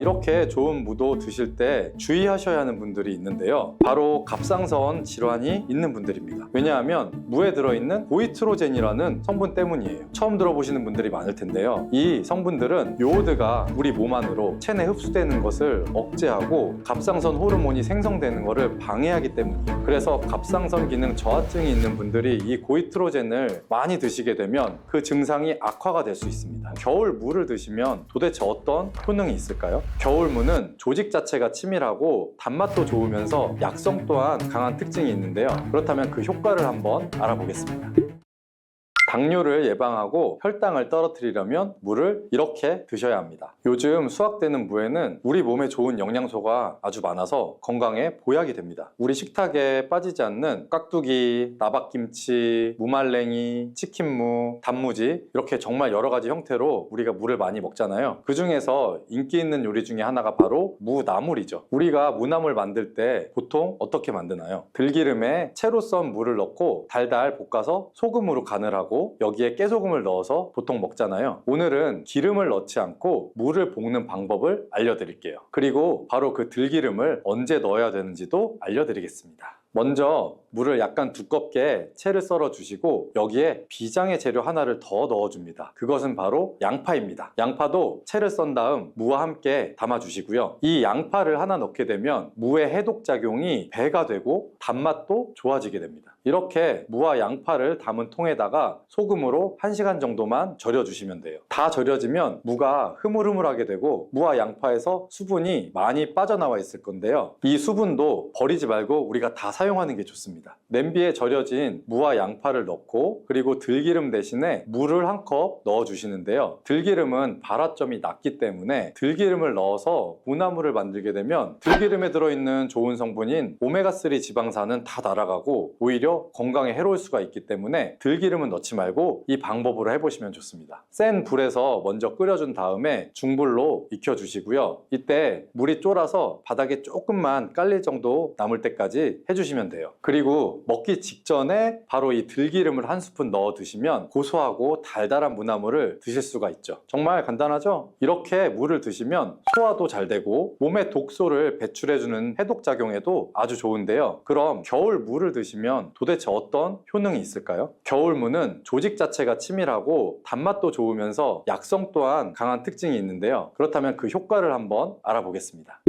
이렇게 좋은 무도 드실 때 주의하셔야 하는 분들이 있는데요. 바로 갑상선 질환이 있는 분들입니다. 왜냐하면 무에 들어있는 고이트로젠이라는 성분 때문이에요. 처음 들어보시는 분들이 많을 텐데요. 이 성분들은 요오드가 우리 몸 안으로 체내 흡수되는 것을 억제하고 갑상선 호르몬이 생성되는 것을 방해하기 때문이에요. 그래서 갑상선 기능 저하증이 있는 분들이 이 고이트로젠을 많이 드시게 되면 그 증상이 악화가 될 수 있습니다. 겨울 무를 드시면 도대체 어떤 효능이 있을까요? 겨울무는 조직 자체가 치밀하고 단맛도 좋으면서 약성 또한 강한 특징이 있는데요. 그렇다면 그 효과를 한번 알아보겠습니다. 당뇨를 예방하고 혈당을 떨어뜨리려면 무를 이렇게 드셔야 합니다. 요즘 수확되는 무에는 우리 몸에 좋은 영양소가 아주 많아서 건강에 보약이 됩니다. 우리 식탁에 빠지지 않는 깍두기, 나박김치, 무말랭이, 치킨무, 단무지 이렇게 정말 여러 가지 형태로 우리가 무를 많이 먹잖아요. 그 중에서 인기 있는 요리 중에 하나가 바로 무나물이죠. 우리가 무나물 만들 때 보통 어떻게 만드나요? 들기름에 채로 썬 무를 넣고 달달 볶아서 소금으로 간을 하고 여기에 깨소금을 넣어서 보통 먹잖아요. 오늘은 기름을 넣지 않고 무를 볶는 방법을 알려드릴게요. 그리고 바로 그 들기름을 언제 넣어야 되는지도 알려드리겠습니다. 먼저 물을 약간 두껍게 채를 썰어 주시고 여기에 비장의 재료 하나를 더 넣어줍니다. 그것은 바로 양파입니다. 양파도 채를 썬 다음 무와 함께 담아 주시고요. 이 양파를 하나 넣게 되면 무의 해독작용이 배가 되고 단맛도 좋아지게 됩니다. 이렇게 무와 양파를 담은 통에다가 소금으로 1시간 정도만 절여 주시면 돼요. 다 절여지면 무가 흐물흐물하게 되고 무와 양파에서 수분이 많이 빠져나와 있을 건데요. 이 수분도 버리지 말고 우리가 다 사용하는 게 좋습니다. 냄비에 절여진 무와 양파를 넣고 그리고 들기름 대신에 물을 한 컵 넣어 주시는데요. 들기름은 발화점이 낮기 때문에 들기름을 넣어서 무나물을 만들게 되면 들기름에 들어있는 좋은 성분인 오메가3 지방산은 다 날아가고 오히려 건강에 해로울 수가 있기 때문에 들기름은 넣지 말고 이 방법으로 해보시면 좋습니다. 센 불에서 먼저 끓여준 다음에 중불로 익혀주시고요. 이때 물이 쫄아서 바닥에 조금만 깔릴 정도 남을 때까지 해주시면 돼요. 그리고 먹기 직전에 바로 이 들기름을 한 스푼 넣어 드시면 고소하고 달달한 무나물을 드실 수가 있죠. 정말 간단하죠? 이렇게 물을 드시면 소화도 잘 되고 몸의 독소를 배출해주는 해독작용에도 아주 좋은데요. 그럼 겨울 무를 드시면 도대체 어떤 효능이 있을까요? 겨울무는 조직 자체가 치밀하고 단맛도 좋으면서 약성 또한 강한 특징이 있는데요. 그렇다면 그 효과를 한번 알아보겠습니다.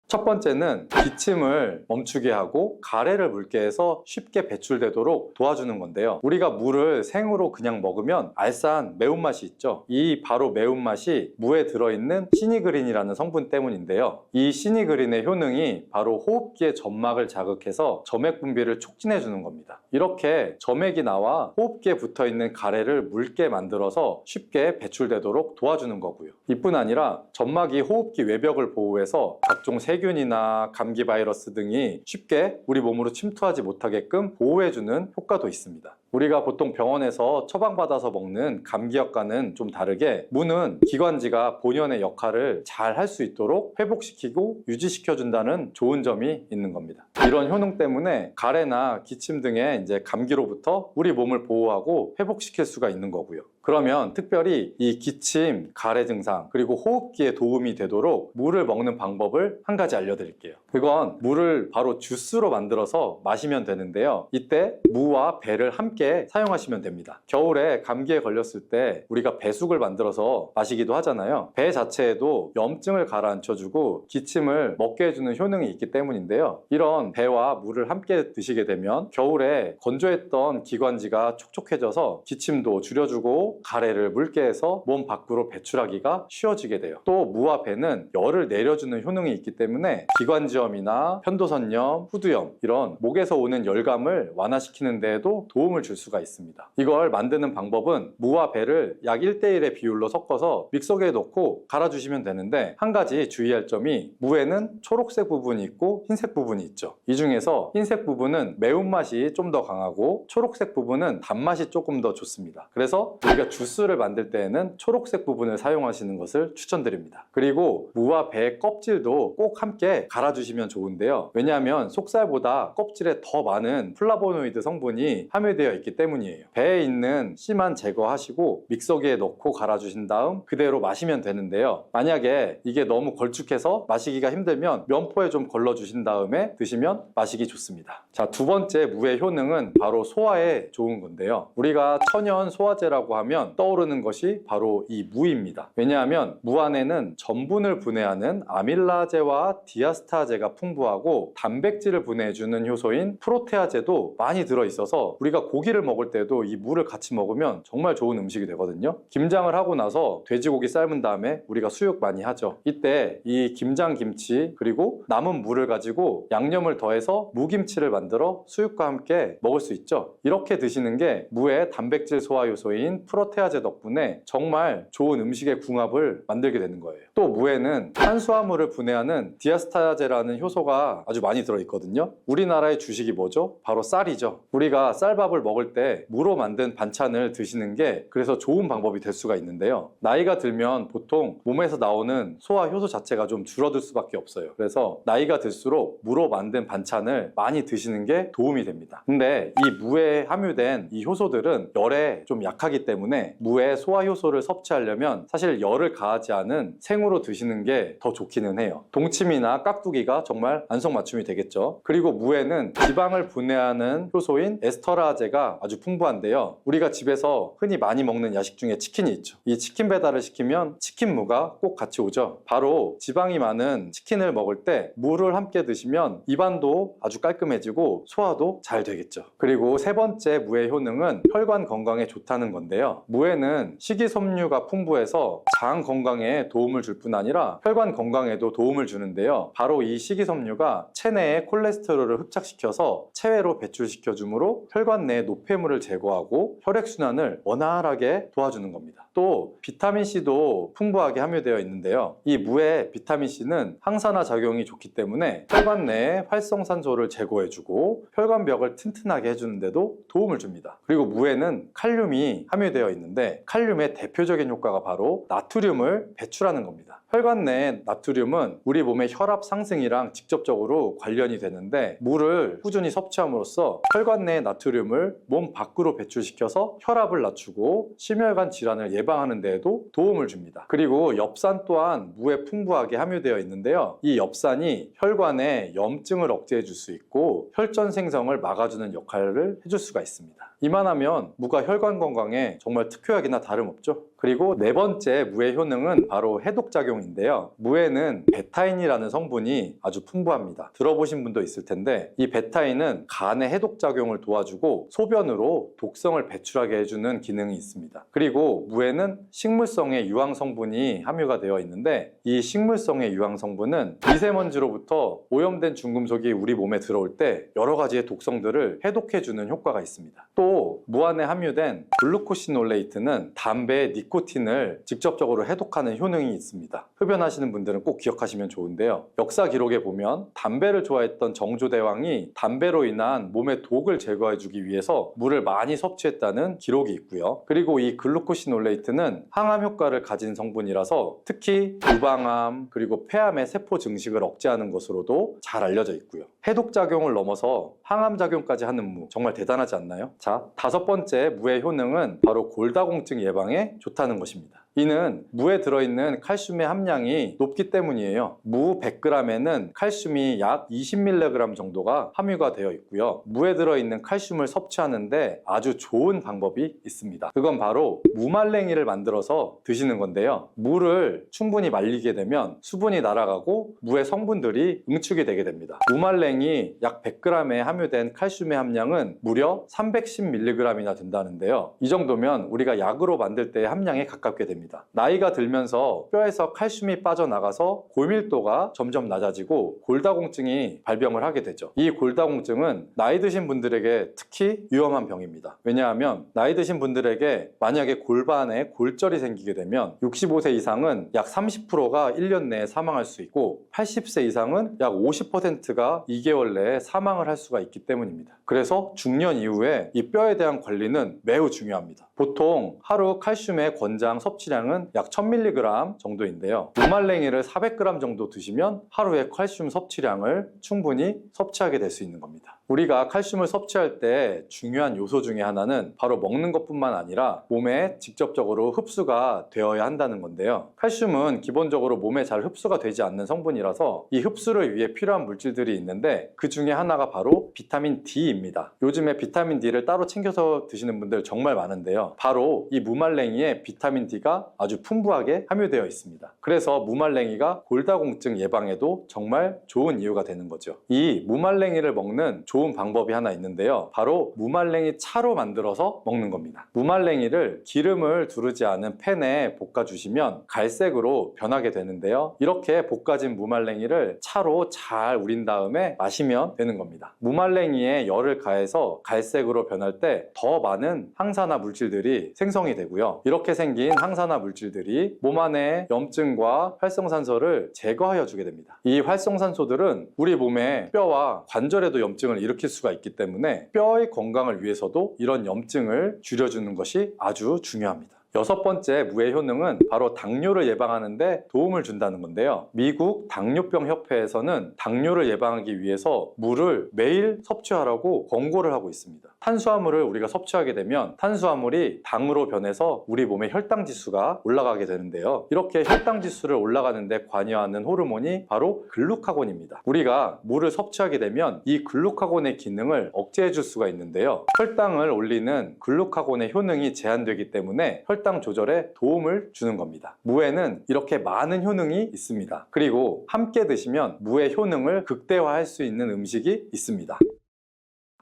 첫 번째는 기침을 멈추게 하고 가래를 묽게 해서 쉽게 배출되도록 도와주는 건데요. 우리가 무를 생으로 그냥 먹으면 알싸한 매운맛이 있죠. 이 바로 매운맛이 무에 들어있는 시니그린이라는 성분 때문인데요. 이 시니그린의 효능이 바로 호흡기의 점막을 자극해서 점액 분비를 촉진해 주는 겁니다. 이렇게 점액이 나와 호흡기에 붙어있는 가래를 묽게 만들어서 쉽게 배출되도록 도와주는 거고요. 이뿐 아니라 점막이 호흡기 외벽을 보호해서 각종 세균이나 감기 바이러스 등이 쉽게 우리 몸으로 침투하지 못하게끔 보호해주는 효과도 있습니다. 우리가 보통 병원에서 처방받아서 먹는 감기약과는 좀 다르게 무는 기관지가 본연의 역할을 잘 할 수 있도록 회복시키고 유지시켜준다는 좋은 점이 있는 겁니다. 이런 효능 때문에 가래나 기침 등의 감기로부터 우리 몸을 보호하고 회복시킬 수가 있는 거고요. 그러면 특별히 이 기침, 가래 증상, 그리고 호흡기에 도움이 되도록 무를 먹는 방법을 한 가지 알려드릴게요. 그건 무를 바로 주스로 만들어서 마시면 되는데요. 이때 무와 배를 함께 사용하시면 됩니다. 겨울에 감기에 걸렸을 때 우리가 배숙을 만들어서 마시기도 하잖아요. 배 자체에도 염증을 가라앉혀주고 기침을 먹게 해주는 효능이 있기 때문인데요. 이런 배와 무를 함께 드시게 되면 겨울에 건조했던 기관지가 촉촉해져서 기침도 줄여주고 가래를 묽게 해서 몸 밖으로 배출하기가 쉬워지게 돼요. 또 무와 배는 열을 내려주는 효능이 있기 때문에 기관지염이나 편도선염, 후두염 이런 목에서 오는 열감을 완화시키는 데에도 도움을 줄 수가 있습니다. 이걸 만드는 방법은 무와 배를 약 1:1의 비율로 섞어서 믹서기에 넣고 갈아주시면 되는데 한 가지 주의할 점이 무에는 초록색 부분이 있고 흰색 부분이 있죠. 이 중에서 흰색 부분은 매운맛이 좀 더 강하고 초록색 부분은 단맛이 조금 더 좋습니다. 그래서 우리가 무의 주스를 만들 때에는 초록색 부분을 사용하시는 것을 추천드립니다. 그리고 무와 배 껍질도 꼭 함께 갈아주시면 좋은데요. 왜냐하면 속살보다 껍질에 더 많은 플라보노이드 성분이 함유되어 있기 때문이에요. 배에 있는 씨만 제거하시고 믹서기에 넣고 갈아주신 다음 그대로 마시면 되는데요. 만약에 이게 너무 걸쭉해서 마시기가 힘들면 면포에 좀 걸러주신 다음에 드시면 마시기 좋습니다. 자, 두 번째 무의 효능은 바로 소화에 좋은 건데요. 우리가 천연 소화제라고 하면 떠오르는 것이 바로 이 무입니다. 왜냐하면 무 안에는 전분을 분해하는 아밀라제와 디아스타제가 풍부하고 단백질을 분해해주는 효소인 프로테아제도 많이 들어있어서 우리가 고기를 먹을 때도 이 무를 같이 먹으면 정말 좋은 음식이 되거든요. 김장을 하고 나서 돼지고기 삶은 다음에 우리가 수육 많이 하죠. 이때 이 김장김치 그리고 남은 무를 가지고 양념을 더해서 무김치를 만들어 수육과 함께 먹을 수 있죠. 이렇게 드시는 게 무의 단백질 소화 요소인 프로테아제 덕분에 정말 좋은 음식의 궁합을 만들게 되는 거예요. 또 무에는 탄수화물을 분해하는 디아스타제라는 효소가 아주 많이 들어있거든요. 우리나라의 주식이 뭐죠? 바로 쌀이죠. 우리가 쌀밥을 먹을 때 무로 만든 반찬을 드시는 게 그래서 좋은 방법이 될 수가 있는데요. 나이가 들면 보통 몸에서 나오는 소화 효소 자체가 좀 줄어들 수밖에 없어요. 그래서 나이가 들수록 무로 만든 반찬을 많이 드시는 게 도움이 됩니다. 근데 이 무에 함유된 이 효소들은 열에 좀 약하기 때문에 무의 소화 효소를 섭취하려면 사실 열을 가하지 않은 생으로 드시는 게 더 좋기는 해요. 동치미나 깍두기가 정말 안성맞춤이 되겠죠. 그리고 무에는 지방을 분해하는 효소인 에스터라제가 아주 풍부한데요. 우리가 집에서 흔히 많이 먹는 야식 중에 치킨이 있죠. 이 치킨 배달을 시키면 치킨무가 꼭 같이 오죠. 바로 지방이 많은 치킨을 먹을 때 무를 함께 드시면 입안도 아주 깔끔해지고 소화도 잘 되겠죠. 그리고 세 번째 무의 효능은 혈관 건강에 좋다는 건데요. 무에는 식이섬유가 풍부해서 장 건강에 도움을 줄 뿐 아니라 혈관 건강에도 도움을 주는데요. 바로 이 식이섬유가 체내의 콜레스테롤을 흡착시켜서 체외로 배출시켜 주므로 혈관 내 노폐물을 제거하고 혈액순환을 원활하게 도와주는 겁니다. 또 비타민C도 풍부하게 함유되어 있는데요. 이 무의 비타민C는 항산화 작용이 좋기 때문에 혈관 내에 활성산소를 제거해주고 혈관벽을 튼튼하게 해주는데도 도움을 줍니다. 그리고 무에는 칼륨이 함유되어 있는데 칼륨의 대표적인 효과가 바로 나트륨을 배출하는 겁니다. 혈관 내의 나트륨은 우리 몸의 혈압 상승이랑 직접적으로 관련이 되는데 무를 꾸준히 섭취함으로써 혈관 내의 나트륨을 몸 밖으로 배출시켜서 혈압을 낮추고 심혈관 질환을 예방하는 데에도 도움을 줍니다. 그리고 엽산 또한 무에 풍부하게 함유되어 있는데요. 이 엽산이 혈관의 염증을 억제해 줄 수 있고 혈전 생성을 막아주는 역할을 해줄 수가 있습니다. 이만하면 무가 혈관 건강에 정말 특효약이나 다름없죠. 그리고 네 번째 무의 효능은 바로 해독작용인데요. 무에는 베타인이라는 성분이 아주 풍부합니다. 들어보신 분도 있을 텐데 이 베타인은 간의 해독작용을 도와주고 소변으로 독성을 배출하게 해주는 기능이 있습니다. 그리고 무에는 식물성의 유황성분이 함유가 되어 있는데 이 식물성의 유황성분은 미세먼지로부터 오염된 중금속이 우리 몸에 들어올 때 여러 가지의 독성들을 해독해주는 효과가 있습니다. 또 무 안에 함유된 글루코시놀레이트는 담배의 니코틴을 직접적으로 해독하는 효능이 있습니다. 흡연하시는 분들은 꼭 기억하시면 좋은데요. 역사 기록에 보면 담배를 좋아했던 정조대왕이 담배로 인한 몸의 독을 제거해주기 위해서 물을 많이 섭취했다는 기록이 있고요. 그리고 이 글루코시놀레이트는 항암 효과를 가진 성분이라서 특히 유방암 그리고 폐암의 세포 증식을 억제하는 것으로도 잘 알려져 있고요. 해독작용을 넘어서 항암작용까지 하는 무 정말 대단하지 않나요? 자, 다섯 번째 무의 효능은 바로 골다공증 예방에 좋다는 것입니다. 이는 무에 들어있는 칼슘의 함량이 높기 때문이에요. 무 100g에는 칼슘이 약 20mg 정도가 함유가 되어 있고요. 무에 들어있는 칼슘을 섭취하는데 아주 좋은 방법이 있습니다. 그건 바로 무말랭이를 만들어서 드시는 건데요. 무를 충분히 말리게 되면 수분이 날아가고 무의 성분들이 응축이 되게 됩니다. 무말랭이 약 100g에 함유된 칼슘의 함량은 무려 310mg이나 된다는데요. 이 정도면 우리가 약으로 만들 때의 함량에 가깝게 됩니다. 때문입니다. 나이가 들면서 뼈에서 칼슘이 빠져나가서 골밀도가 점점 낮아지고 골다공증이 발병을 하게 되죠. 이 골다공증은 나이 드신 분들에게 특히 위험한 병입니다. 왜냐하면 나이 드신 분들에게 만약에 골반에 골절이 생기게 되면 65세 이상은 약 30%가 1년 내에 사망할 수 있고 80세 이상은 약 50%가 2개월 내에 사망을 할 수가 있기 때문입니다. 그래서 중년 이후에 이 뼈에 대한 관리는 매우 중요합니다. 보통 하루 칼슘의 권장 섭취량은 약 1000mg 정도인데요. 무말랭이를 400g 정도 드시면 하루에 칼슘 섭취량을 충분히 섭취하게 될 수 있는 겁니다. 우리가 칼슘을 섭취할 때 중요한 요소 중에 하나는 바로 먹는 것뿐만 아니라 몸에 직접적으로 흡수가 되어야 한다는 건데요. 칼슘은 기본적으로 몸에 잘 흡수가 되지 않는 성분이라서 이 흡수를 위해 필요한 물질들이 있는데 그 중에 하나가 바로 비타민 D입니다. 요즘에 비타민 D를 따로 챙겨서 드시는 분들 정말 많은데요. 바로 이 무말랭이에 비타민 D가 아주 풍부하게 함유되어 있습니다. 그래서 무말랭이가 골다공증 예방에도 정말 좋은 이유가 되는 거죠. 이 무말랭이를 먹는 좋은 방법이 하나 있는데요. 바로 무말랭이 차로 만들어서 먹는 겁니다. 무말랭이를 기름을 두르지 않은 팬에 볶아주시면 갈색으로 변하게 되는데요. 이렇게 볶아진 무말랭이를 차로 잘 우린 다음에 마시면 되는 겁니다. 무말랭이에 열을 가해서 갈색으로 변할 때 더 많은 항산화 물질들이 생성이 되고요. 이렇게 생긴 항산화 물질들이 몸 안에 염증과 활성산소를 제거하여 주게 됩니다. 이 활성산소들은 우리 몸의 뼈와 관절에도 염증을 일으킬 수가 있기 때문에 뼈의 건강을 위해서도 이런 염증을 줄여주는 것이 아주 중요합니다. 여섯 번째 무의 효능은 바로 당뇨를 예방하는 데 도움을 준다는 건데요. 미국 당뇨병 협회에서는 당뇨를 예방하기 위해서 물을 매일 섭취하라고 권고를 하고 있습니다. 탄수화물을 우리가 섭취하게 되면 탄수화물이 당으로 변해서 우리 몸의 혈당 지수가 올라가게 되는데요. 이렇게 혈당 지수를 올라가는 데 관여하는 호르몬이 바로 글루카곤입니다. 우리가 물을 섭취하게 되면 이 글루카곤의 기능을 억제해 줄 수가 있는데요. 혈당을 올리는 글루카곤의 효능이 제한되기 때문에 혈당 조절에 도움을 주는 겁니다. 무에는 이렇게 많은 효능이 있습니다. 그리고 함께 드시면 무의 효능을 극대화할 수 있는 음식이 있습니다.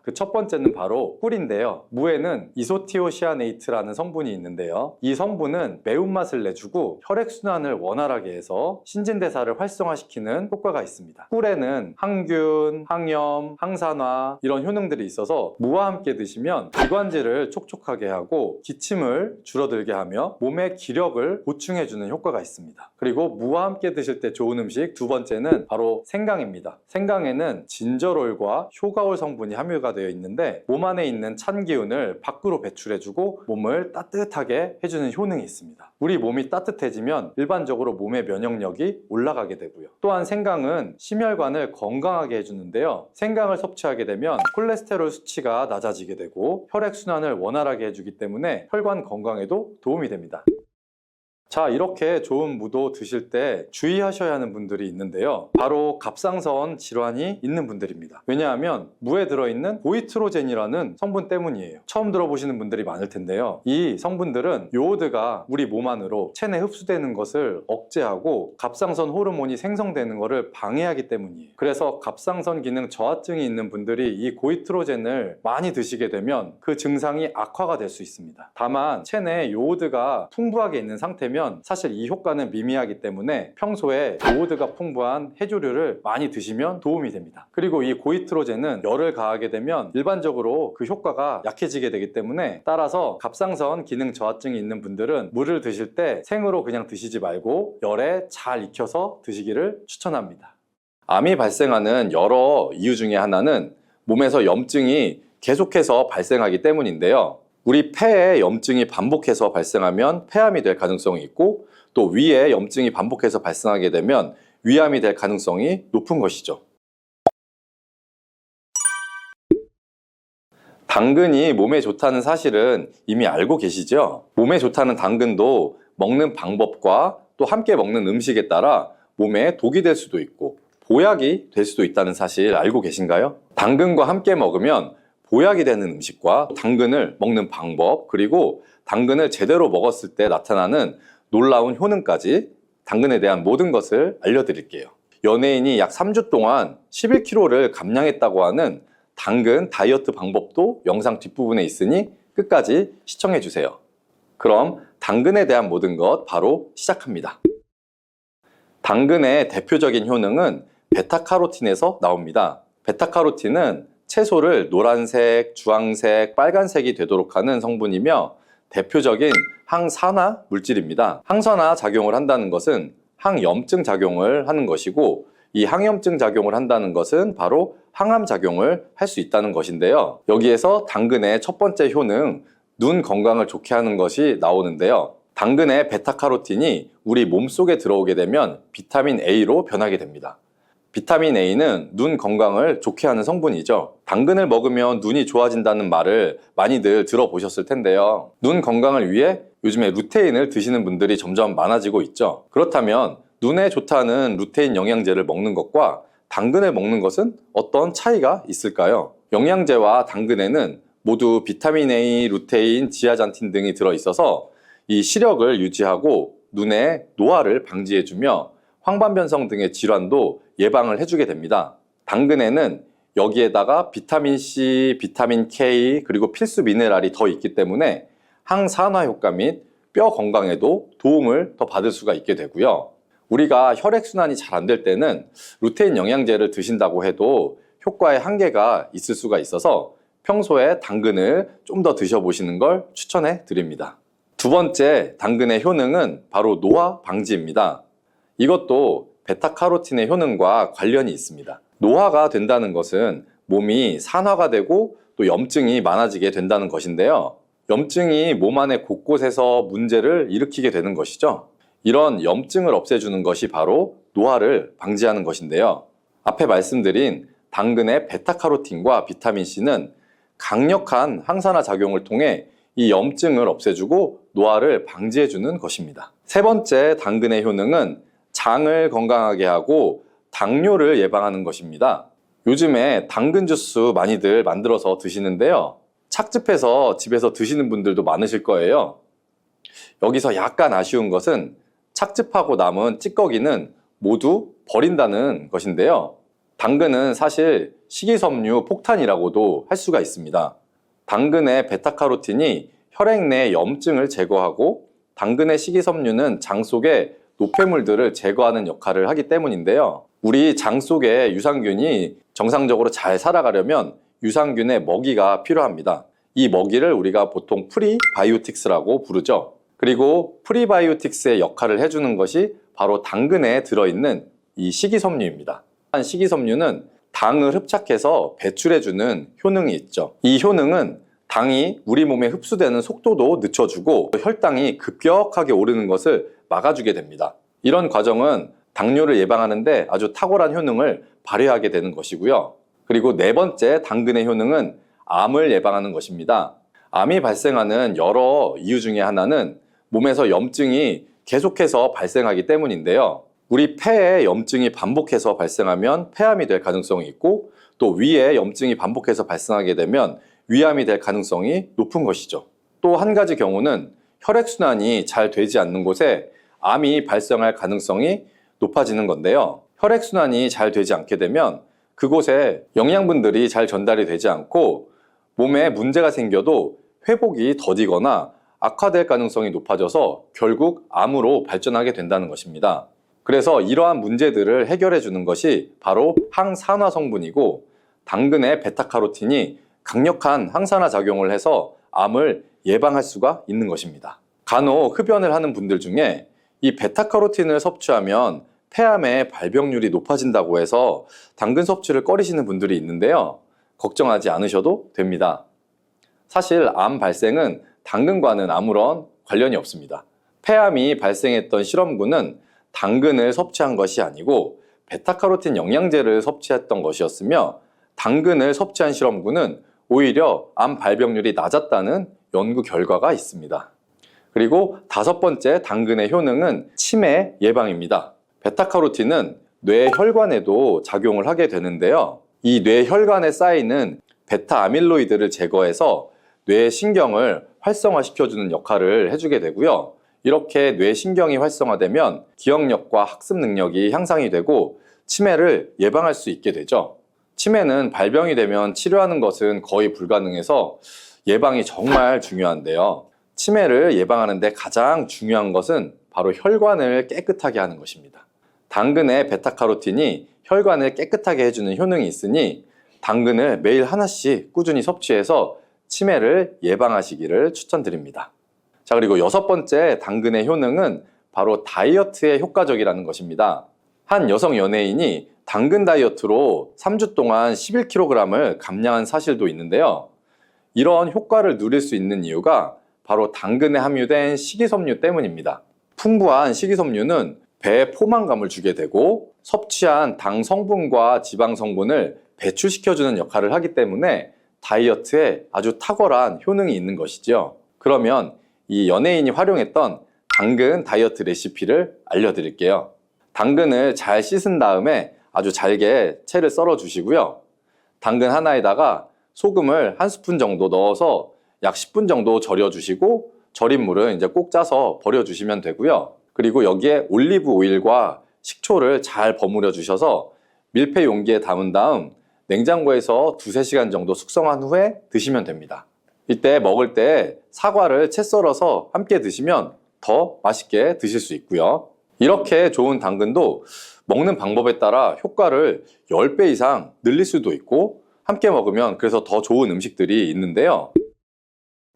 그 첫 번째는 바로 꿀인데요. 무에는 이소티오시아네이트라는 성분이 있는데요. 이 성분은 매운맛을 내주고 혈액순환을 원활하게 해서 신진대사를 활성화시키는 효과가 있습니다. 꿀에는 항균, 항염, 항산화 이런 효능들이 있어서 무와 함께 드시면 기관지를 촉촉하게 하고 기침을 줄어들게 하며 몸의 기력을 보충해주는 효과가 있습니다. 그리고 무와 함께 드실 때 좋은 음식 두 번째는 바로 생강입니다. 생강에는 진저롤과 효가올 성분이 함유가 되어 있는데 몸 안에 있는 찬 기운을 밖으로 배출해주고 몸을 따뜻하게 해주는 효능이 있습니다. 우리 몸이 따뜻해지면 일반적으로 몸의 면역력이 올라가게 되고요. 또한 생강은 심혈관을 건강하게 해주는데요. 생강을 섭취하게 되면 콜레스테롤 수치가 낮아지게 되고 혈액순환을 원활하게 해주기 때문에 혈관 건강에도 도움이 됩니다. 자, 이렇게 좋은 무도 드실 때 주의하셔야 하는 분들이 있는데요. 바로 갑상선 질환이 있는 분들입니다. 왜냐하면 무에 들어있는 고이트로젠이라는 성분 때문이에요. 처음 들어보시는 분들이 많을 텐데요. 이 성분들은 요오드가 우리 몸 안으로 체내 흡수되는 것을 억제하고 갑상선 호르몬이 생성되는 것을 방해하기 때문이에요. 그래서 갑상선 기능 저하증이 있는 분들이 이 고이트로젠을 많이 드시게 되면 그 증상이 악화가 될 수 있습니다. 다만 체내에 요오드가 풍부하게 있는 상태면 사실 이 효과는 미미하기 때문에 평소에 요오드가 풍부한 해조류를 많이 드시면 도움이 됩니다. 그리고 이 고이트로젠은 열을 가하게 되면 일반적으로 그 효과가 약해지게 되기 때문에 따라서 갑상선 기능 저하증이 있는 분들은 물을 드실 때 생으로 그냥 드시지 말고 열에 잘 익혀서 드시기를 추천합니다. 암이 발생하는 여러 이유 중에 하나는 몸에서 염증이 계속해서 발생하기 때문인데요. 우리 폐에 염증이 반복해서 발생하면 폐암이 될 가능성이 있고 또 위에 염증이 반복해서 발생하게 되면 위암이 될 가능성이 높은 것이죠. 당근이 몸에 좋다는 사실은 이미 알고 계시죠? 몸에 좋다는 당근도 먹는 방법과 또 함께 먹는 음식에 따라 몸에 독이 될 수도 있고 보약이 될 수도 있다는 사실 알고 계신가요? 당근과 함께 먹으면 보약이 되는 음식과 당근을 먹는 방법, 그리고 당근을 제대로 먹었을 때 나타나는 놀라운 효능까지 당근에 대한 모든 것을 알려드릴게요. 연예인이 약 3주 동안 11kg를 감량했다고 하는 당근 다이어트 방법도 영상 뒷부분에 있으니 끝까지 시청해주세요. 그럼 당근에 대한 모든 것 바로 시작합니다. 당근의 대표적인 효능은 베타카로틴에서 나옵니다. 베타카로틴은 채소를 노란색, 주황색, 빨간색이 되도록 하는 성분이며 대표적인 항산화 물질입니다. 항산화 작용을 한다는 것은 항염증 작용을 하는 것이고, 이 항염증 작용을 한다는 것은 바로 항암 작용을 할 수 있다는 것인데요. 여기에서 당근의 첫 번째 효능, 눈 건강을 좋게 하는 것이 나오는데요. 당근의 베타카로틴이 우리 몸속에 들어오게 되면 비타민 A로 변하게 됩니다. 비타민 A는 눈 건강을 좋게 하는 성분이죠. 당근을 먹으면 눈이 좋아진다는 말을 많이들 들어보셨을 텐데요. 눈 건강을 위해 요즘에 루테인을 드시는 분들이 점점 많아지고 있죠. 그렇다면 눈에 좋다는 루테인 영양제를 먹는 것과 당근을 먹는 것은 어떤 차이가 있을까요? 영양제와 당근에는 모두 비타민 A, 루테인, 지아잔틴 등이 들어있어서 이 시력을 유지하고 눈의 노화를 방지해주며 황반변성 등의 질환도 예방을 해주게 됩니다. 당근에는 여기에다가 비타민 C, 비타민 K, 그리고 필수 미네랄이 더 있기 때문에 항산화 효과 및 뼈 건강에도 도움을 더 받을 수가 있게 되고요. 우리가 혈액순환이 잘 안 될 때는 루테인 영양제를 드신다고 해도 효과에 한계가 있을 수가 있어서 평소에 당근을 좀 더 드셔보시는 걸 추천해 드립니다. 두 번째 당근의 효능은 바로 노화 방지입니다. 이것도 베타카로틴의 효능과 관련이 있습니다. 노화가 된다는 것은 몸이 산화가 되고 또 염증이 많아지게 된다는 것인데요. 염증이 몸 안의 곳곳에서 문제를 일으키게 되는 것이죠. 이런 염증을 없애주는 것이 바로 노화를 방지하는 것인데요. 앞에 말씀드린 당근의 베타카로틴과 비타민C는 강력한 항산화 작용을 통해 이 염증을 없애주고 노화를 방지해주는 것입니다. 세 번째 당근의 효능은 장을 건강하게 하고 당뇨를 예방하는 것입니다. 요즘에 당근 주스 많이들 만들어서 드시는데요. 착즙해서 집에서 드시는 분들도 많으실 거예요. 여기서 약간 아쉬운 것은 착즙하고 남은 찌꺼기는 모두 버린다는 것인데요. 당근은 사실 식이섬유 폭탄이라고도 할 수가 있습니다. 당근의 베타카로틴이 혈액 내 염증을 제거하고 당근의 식이섬유는 장 속에 노폐물들을 제거하는 역할을 하기 때문인데요. 우리 장 속에 유산균이 정상적으로 잘 살아가려면 유산균의 먹이가 필요합니다. 이 먹이를 우리가 보통 프리바이오틱스라고 부르죠. 그리고 프리바이오틱스의 역할을 해주는 것이 바로 당근에 들어있는 이 식이섬유입니다. 식이섬유는 당을 흡착해서 배출해주는 효능이 있죠. 이 효능은 당이 우리 몸에 흡수되는 속도도 늦춰주고 혈당이 급격하게 오르는 것을 막아주게 됩니다. 이런 과정은 당뇨를 예방하는데 아주 탁월한 효능을 발휘하게 되는 것이고요. 그리고 네 번째 당근의 효능은 암을 예방하는 것입니다. 암이 발생하는 여러 이유 중에 하나는 몸에서 염증이 계속해서 발생하기 때문인데요. 우리 폐에 염증이 반복해서 발생하면 폐암이 될 가능성이 있고, 또 위에 염증이 반복해서 발생하게 되면 위암이 될 가능성이 높은 것이죠. 또 한 가지 경우는 혈액순환이 잘 되지 않는 곳에 암이 발생할 가능성이 높아지는 건데요. 혈액순환이 잘 되지 않게 되면 그곳에 영양분들이 잘 전달이 되지 않고 몸에 문제가 생겨도 회복이 더디거나 악화될 가능성이 높아져서 결국 암으로 발전하게 된다는 것입니다. 그래서 이러한 문제들을 해결해 주는 것이 바로 항산화 성분이고, 당근의 베타카로틴이 강력한 항산화 작용을 해서 암을 예방할 수가 있는 것입니다. 간혹 흡연을 하는 분들 중에 이 베타카로틴을 섭취하면 폐암의 발병률이 높아진다고 해서 당근 섭취를 꺼리시는 분들이 있는데요. 걱정하지 않으셔도 됩니다. 사실 암 발생은 당근과는 아무런 관련이 없습니다. 폐암이 발생했던 실험군은 당근을 섭취한 것이 아니고 베타카로틴 영양제를 섭취했던 것이었으며, 당근을 섭취한 실험군은 오히려 암 발병률이 낮았다는 연구 결과가 있습니다. 그리고 다섯 번째 당근의 효능은 치매 예방입니다. 베타카로틴은 뇌혈관에도 작용을 하게 되는데요. 이 뇌혈관에 쌓이는 베타 아밀로이드를 제거해서 뇌신경을 활성화시켜주는 역할을 해주게 되고요. 이렇게 뇌신경이 활성화되면 기억력과 학습 능력이 향상이 되고 치매를 예방할 수 있게 되죠. 치매는 발병이 되면 치료하는 것은 거의 불가능해서 예방이 정말 중요한데요. 치매를 예방하는 데 가장 중요한 것은 바로 혈관을 깨끗하게 하는 것입니다. 당근의 베타카로틴이 혈관을 깨끗하게 해주는 효능이 있으니 당근을 매일 하나씩 꾸준히 섭취해서 치매를 예방하시기를 추천드립니다. 자, 그리고 6번째 당근의 효능은 바로 다이어트에 효과적이라는 것입니다. 한 여성 연예인이 당근 다이어트로 3주 동안 11kg을 감량한 사실도 있는데요. 이런 효과를 누릴 수 있는 이유가 바로 당근에 함유된 식이섬유 때문입니다. 풍부한 식이섬유는 배에 포만감을 주게 되고 섭취한 당 성분과 지방 성분을 배출시켜주는 역할을 하기 때문에 다이어트에 아주 탁월한 효능이 있는 것이죠. 그러면 이 연예인이 활용했던 당근 다이어트 레시피를 알려드릴게요. 당근을 잘 씻은 다음에 아주 잘게 채를 썰어 주시고요. 당근 하나에다가 소금을 1스푼 정도 넣어서 약 10분 정도 절여 주시고 절인 물은 이제 꼭 짜서 버려 주시면 되고요. 그리고 여기에 올리브 오일과 식초를 잘 버무려 주셔서 밀폐 용기에 담은 다음 냉장고에서 2-3시간 정도 숙성한 후에 드시면 됩니다. 이때 먹을 때 사과를 채 썰어서 함께 드시면 더 맛있게 드실 수 있고요. 이렇게 좋은 당근도 먹는 방법에 따라 효과를 10배 이상 늘릴 수도 있고 함께 먹으면 그래서 더 좋은 음식들이 있는데요.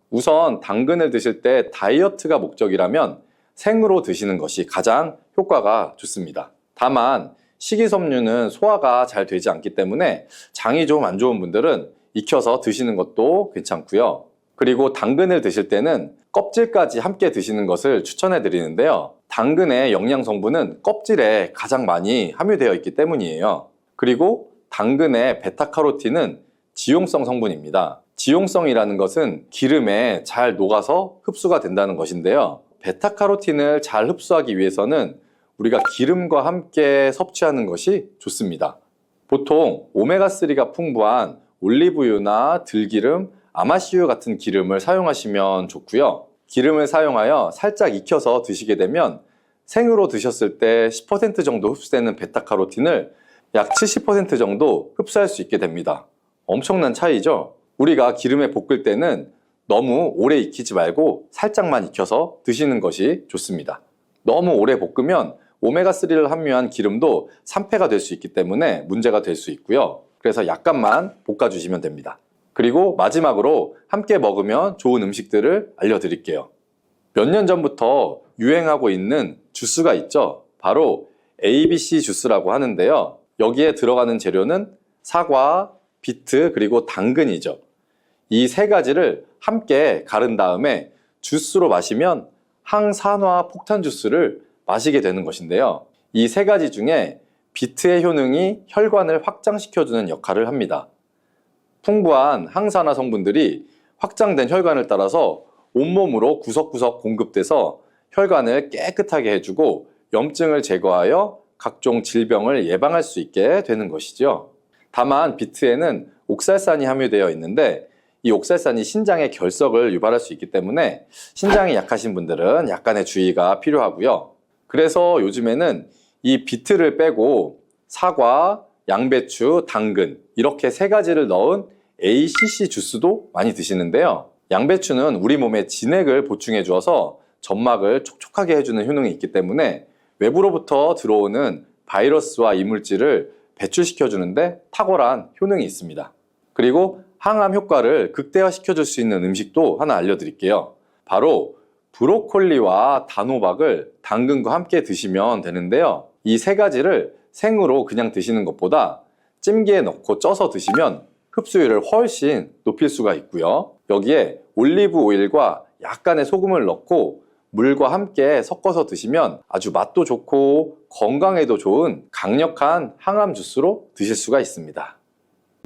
우선 당근을 드실 때 다이어트가 목적이라면 생으로 드시는 것이 가장 효과가 좋습니다. 다만 식이섬유는 소화가 잘 되지 않기 때문에 장이 좀 안 좋은 분들은 익혀서 드시는 것도 괜찮고요. 그리고 당근을 드실 때는 껍질까지 함께 드시는 것을 추천해 드리는데요. 당근의 영양 성분은 껍질에 가장 많이 함유되어 있기 때문이에요. 그리고 당근의 베타카로틴은 지용성 성분입니다. 지용성이라는 것은 기름에 잘 녹아서 흡수가 된다는 것인데요. 베타카로틴을 잘 흡수하기 위해서는 우리가 기름과 함께 섭취하는 것이 좋습니다. 보통 오메가3가 풍부한 올리브유나 들기름, 아마씨유 같은 기름을 사용하시면 좋고요. 기름을 사용하여 살짝 익혀서 드시게 되면 생으로 드셨을 때 10% 정도 흡수되는 베타카로틴을 약 70% 정도 흡수할 수 있게 됩니다. 엄청난 차이죠? 우리가 기름에 볶을 때는 너무 오래 익히지 말고 살짝만 익혀서 드시는 것이 좋습니다. 너무 오래 볶으면 오메가3를 함유한 기름도 산패가 될 수 있기 때문에 문제가 될 수 있고요. 그래서 약간만 볶아주시면 됩니다. 그리고 마지막으로 함께 먹으면 좋은 음식들을 알려드릴게요. 몇 년 전부터 유행하고 있는 주스가 있죠. 바로 ABC 주스라고 하는데요. 여기에 들어가는 재료는 사과, 비트, 그리고 당근이죠. 이 세 가지를 함께 갈은 다음에 주스로 마시면 항산화 폭탄 주스를 마시게 되는 것인데요. 이 세 가지 중에 비트의 효능이 혈관을 확장시켜주는 역할을 합니다. 풍부한 항산화 성분들이 확장된 혈관을 따라서 온몸으로 구석구석 공급돼서 혈관을 깨끗하게 해주고 염증을 제거하여 각종 질병을 예방할 수 있게 되는 것이죠. 다만 비트에는 옥살산이 함유되어 있는데 이 옥살산이 신장의 결석을 유발할 수 있기 때문에 신장이 약하신 분들은 약간의 주의가 필요하고요. 그래서 요즘에는 이 비트를 빼고 사과, 양배추, 당근 이렇게 세 가지를 넣은 ACC 주스도 많이 드시는데요. 양배추는 우리 몸에 진액을 보충해 주어서 점막을 촉촉하게 해주는 효능이 있기 때문에 외부로부터 들어오는 바이러스와 이물질을 배출시켜 주는데 탁월한 효능이 있습니다. 그리고 항암 효과를 극대화시켜 줄 수 있는 음식도 하나 알려드릴게요. 바로 브로콜리와 단호박을 당근과 함께 드시면 되는데요. 이 세 가지를 생으로 그냥 드시는 것보다 찜기에 넣고 쪄서 드시면 흡수율을 훨씬 높일 수가 있고요. 여기에 올리브 오일과 약간의 소금을 넣고 물과 함께 섞어서 드시면 아주 맛도 좋고 건강에도 좋은 강력한 항암 주스로 드실 수가 있습니다.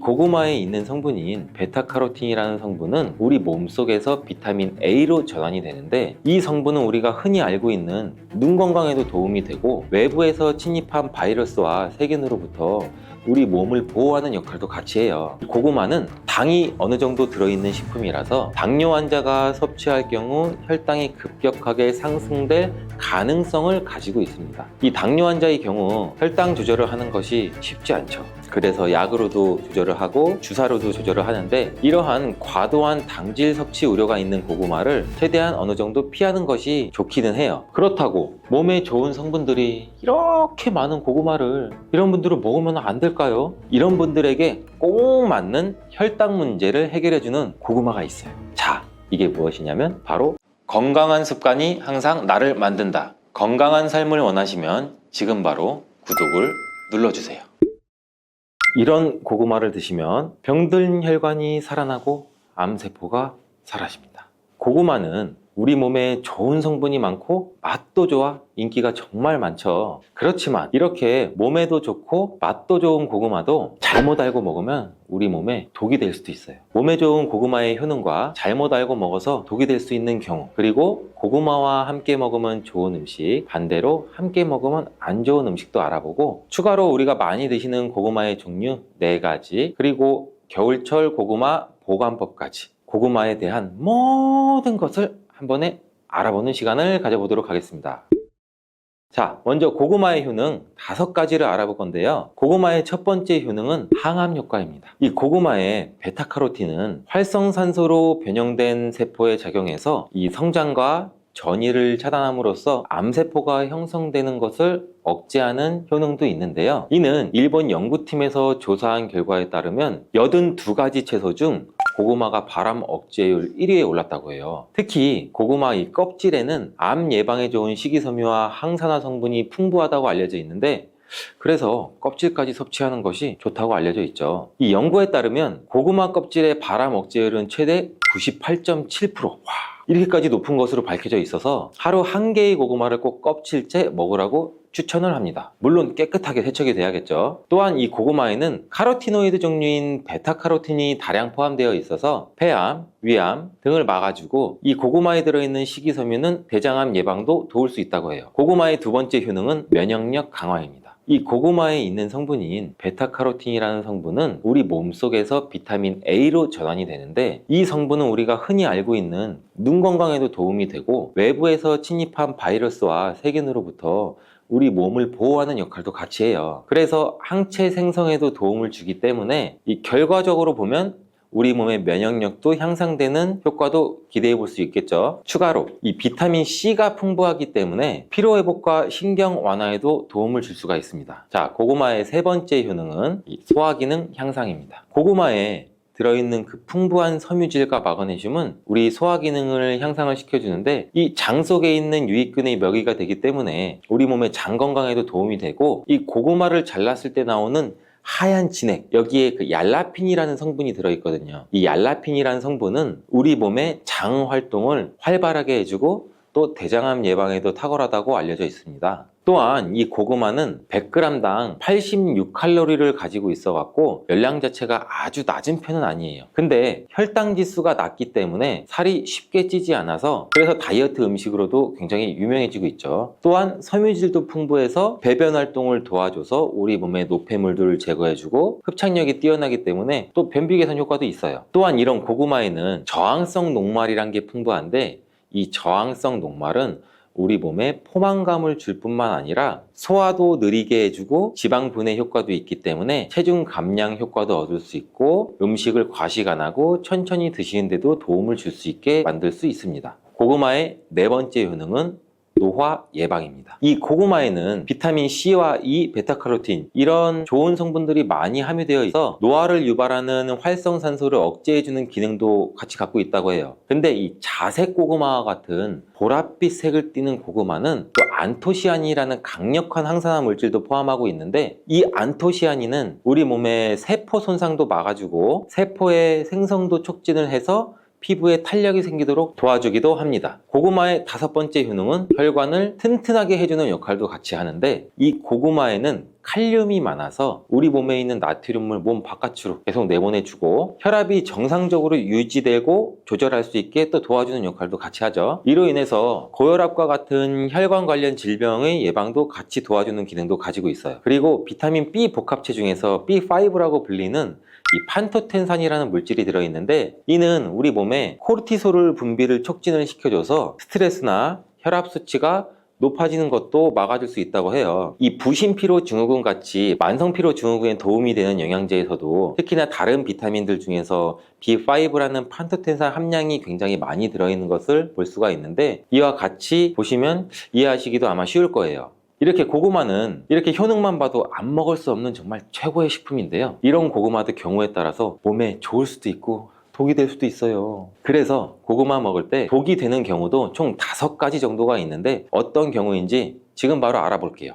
고구마에 있는 성분인 베타카로틴이라는 성분은 우리 몸속에서 비타민 A로 전환이 되는데 이 성분은 우리가 흔히 알고 있는 눈 건강에도 도움이 되고 외부에서 침입한 바이러스와 세균으로부터 우리 몸을 보호하는 역할도 같이 해요. 고구마는 당이 어느 정도 들어있는 식품이라서 당뇨 환자가 섭취할 경우 혈당이 급격하게 상승될 가능성을 가지고 있습니다. 이 당뇨 환자의 경우 혈당 조절을 하는 것이 쉽지 않죠. 그래서 약으로도 조절을 조절을 하고 주사로도 조절을 하는데, 이러한 과도한 당질 섭취 우려가 있는 고구마를 최대한 어느 정도 피하는 것이 좋기는 해요. 그렇다고 몸에 좋은 성분들이 이렇게 많은 고구마를 이런 분들은 먹으면 안 될까요? 이런 분들에게 꼭 맞는 혈당 문제를 해결해주는 고구마가 있어요. 자, 이게 무엇이냐면 바로 건강한 습관이 항상 나를 만든다. 건강한 삶을 원하시면 지금 바로 구독을 눌러주세요. 이런 고구마를 드시면 병든 혈관이 살아나고 암세포가 사라집니다. 고구마는 우리 몸에 좋은 성분이 많고 맛도 좋아 인기가 정말 많죠. 그렇지만 이렇게 몸에도 좋고 맛도 좋은 고구마도 잘못 알고 먹으면 우리 몸에 독이 될 수도 있어요. 몸에 좋은 고구마의 효능과 잘못 알고 먹어서 독이 될 수 있는 경우, 그리고 고구마와 함께 먹으면 좋은 음식, 반대로 함께 먹으면 안 좋은 음식도 알아보고, 추가로 우리가 많이 드시는 고구마의 종류 4가지, 그리고 겨울철 고구마 보관법까지, 고구마에 대한 모든 것을 한 번에 알아보는 시간을 가져보도록 하겠습니다. 자, 먼저 고구마의 효능 5가지를 알아볼 건데요. 고구마의 첫 번째 효능은 항암 효과입니다. 이 고구마의 베타카로틴은 활성산소로 변형된 세포에 작용해서 이 성장과 전이를 차단함으로써 암세포가 형성되는 것을 억제하는 효능도 있는데요. 이는 일본 연구팀에서 조사한 결과에 따르면 82가지 채소 중 고구마가 발암 억제율 1위에 올랐다고 해요. 특히 고구마 이 껍질에는 암 예방에 좋은 식이섬유와 항산화 성분이 풍부하다고 알려져 있는데, 그래서 껍질까지 섭취하는 것이 좋다고 알려져 있죠. 이 연구에 따르면 고구마 껍질의 발암 억제율은 최대 98.7%. 와, 이렇게까지 높은 것으로 밝혀져 있어서 하루 1개의 고구마를 꼭 껍질째 먹으라고 추천을 합니다. 물론 깨끗하게 세척이 돼야겠죠. 또한 이 고구마에는 카로티노이드 종류인 베타카로틴이 다량 포함되어 있어서 폐암, 위암 등을 막아주고, 이 고구마에 들어있는 식이섬유는 대장암 예방도 도울 수 있다고 해요. 고구마의 두 번째 효능은 면역력 강화입니다. 이 고구마에 있는 성분인 베타카로틴이라는 성분은 우리 몸속에서 비타민 A로 전환이 되는데, 이 성분은 우리가 흔히 알고 있는 눈 건강에도 도움이 되고, 외부에서 침입한 바이러스와 세균으로부터 우리 몸을 보호하는 역할도 같이 해요. 그래서 항체 생성에도 도움을 주기 때문에 이 결과적으로 보면 우리 몸의 면역력도 향상되는 효과도 기대해 볼 수 있겠죠. 추가로 이 비타민 C가 풍부하기 때문에 피로회복과 신경 완화에도 도움을 줄 수가 있습니다. 자, 고구마의 세 번째 효능은 이 소화기능 향상입니다. 고구마에 들어있는 그 풍부한 섬유질과 마그네슘은 우리 소화기능을 향상을 시켜주는데, 이 장 속에 있는 유익균의 먹이가 되기 때문에 우리 몸의 장 건강에도 도움이 되고, 이 고구마를 잘랐을 때 나오는 하얀 진액, 여기에 그 얄라핀이라는 성분이 들어있거든요. 이 얄라핀이라는 성분은 우리 몸의 장 활동을 활발하게 해주고 또 대장암 예방에도 탁월하다고 알려져 있습니다. 또한 이 고구마는 100g당 86칼로리를 가지고 있어 갖고 열량 자체가 아주 낮은 편은 아니에요. 근데 혈당 지수가 낮기 때문에 살이 쉽게 찌지 않아서, 그래서 다이어트 음식으로도 굉장히 유명해지고 있죠. 또한 섬유질도 풍부해서 배변 활동을 도와줘서 우리 몸의 노폐물들을 제거해주고 흡착력이 뛰어나기 때문에 또 변비 개선 효과도 있어요. 또한 이런 고구마에는 저항성 녹말이란 게 풍부한데, 이 저항성 녹말은 우리 몸에 포만감을 줄 뿐만 아니라 소화도 느리게 해주고 지방 분해 효과도 있기 때문에 체중 감량 효과도 얻을 수 있고, 음식을 과식 안 하고 천천히 드시는데도 도움을 줄 수 있게 만들 수 있습니다. 고구마의 네 번째 효능은 노화 예방입니다. 이 고구마에는 비타민 C와 E, 베타카로틴 이런 좋은 성분들이 많이 함유되어 있어 노화를 유발하는 활성산소를 억제해주는 기능도 같이 갖고 있다고 해요. 근데 이 자색 고구마와 같은 보랏빛 색을 띠는 고구마는 또 안토시아닌이라는 강력한 항산화 물질도 포함하고 있는데, 이 안토시아닌은 우리 몸의 세포 손상도 막아주고 세포의 생성도 촉진을 해서 피부에 탄력이 생기도록 도와주기도 합니다. 고구마의 다섯 번째 효능은 혈관을 튼튼하게 해주는 역할도 같이 하는데, 이 고구마에는 칼륨이 많아서 우리 몸에 있는 나트륨을 몸 바깥으로 계속 내보내주고 혈압이 정상적으로 유지되고 조절할 수 있게 또 도와주는 역할도 같이 하죠. 이로 인해서 고혈압과 같은 혈관 관련 질병의 예방도 같이 도와주는 기능도 가지고 있어요. 그리고 비타민 B 복합체 중에서 B5라고 불리는 이 판토텐산이라는 물질이 들어있는데, 이는 우리 몸에 코르티솔을 분비를 촉진을 시켜줘서 스트레스나 혈압 수치가 높아지는 것도 막아줄 수 있다고 해요. 이 부신피로증후군 같이 만성피로증후군에 도움이 되는 영양제에서도 특히나 다른 비타민들 중에서 B5라는 판토텐산 함량이 굉장히 많이 들어있는 것을 볼 수가 있는데, 이와 같이 보시면 이해하시기도 아마 쉬울 거예요. 이렇게 고구마는 이렇게 효능만 봐도 안 먹을 수 없는 정말 최고의 식품인데요. 이런 고구마도 경우에 따라서 몸에 좋을 수도 있고 독이 될 수도 있어요. 그래서 고구마 먹을 때 독이 되는 경우도 총 5가지 정도가 있는데 어떤 경우인지 지금 바로 알아볼게요.